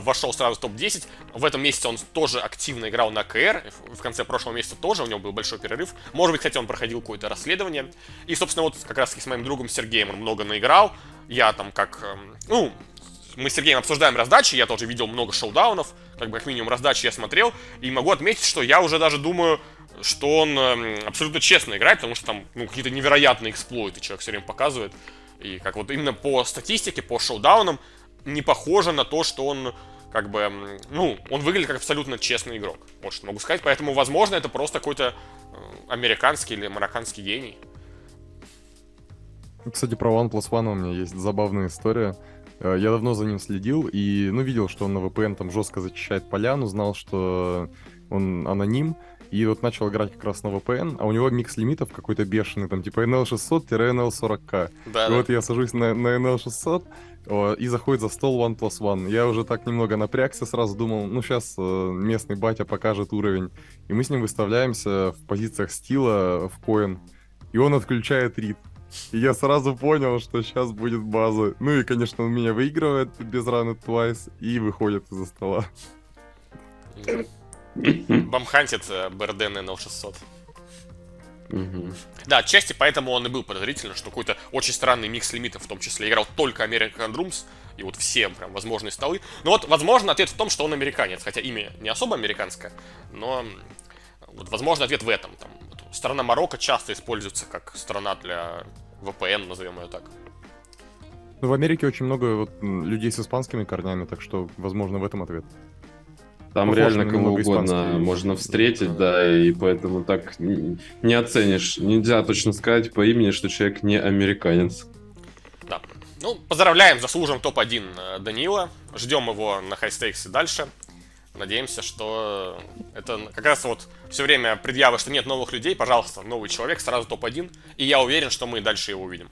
вошел сразу в топ-10. В этом месяце он тоже активно играл на КР. В конце прошлого месяца тоже, у него был большой перерыв. Может быть, кстати, он проходил какое-то расследование. И, собственно, вот как раз таки с моим другом Сергеем он много наиграл. Я там мы с Сергеем обсуждаем раздачи, я тоже видел много шоудаунов, как минимум раздачи я смотрел, и могу отметить, что я уже даже думаю, что он абсолютно честно играет, потому что там какие-то невероятные эксплойты человек все время показывает, и как вот именно по статистике, по шоудаунам не похоже на то, что он он выглядит как абсолютно честный игрок, вот что могу сказать, поэтому, возможно, это просто какой-то американский или марокканский гений. Кстати, про OnePlus1 у меня есть забавная история. Я давно за ним следил и, видел, что он на VPN там жестко зачищает поляну, знал, что он аноним, и вот начал играть как раз на VPN, а у него микс лимитов какой-то бешеный, там типа NL600-NL40K. Да, и вот я сажусь на NL600, и заходит за стол OnePlus1. Я уже так немного напрягся, сразу думал, сейчас местный батя покажет уровень. И мы с ним выставляемся в позициях стила в коин, и он отключает рид. И я сразу понял, что сейчас будет база. И, конечно, он меня выигрывает без раны twice и выходит из-за стола. Бамхантит Берден NL600. Да, отчасти поэтому он и был подозрительно, что какой-то очень странный микс лимитов, в том числе играл только American Drums, и вот все прям возможные столы. Но вот, возможно, ответ в том, что он американец, хотя имя не особо американское, но вот, возможно, ответ в этом. Там, страна Марокко часто используется как страна для VPN, назовем ее так. В Америке очень много людей с испанскими корнями, так что, возможно, в этом ответ. Там Похож реально на кого немного угодно испанский. можно встретить, да, и поэтому так не оценишь. Нельзя точно сказать по имени, что человек не американец. Да. Поздравляем, заслужим топ-1 Данила. Ждем его на хайстейксе дальше. Надеемся, что это как раз вот все время предъявы, что нет новых людей. Пожалуйста, новый человек, сразу топ-1. И я уверен, что мы дальше его увидим.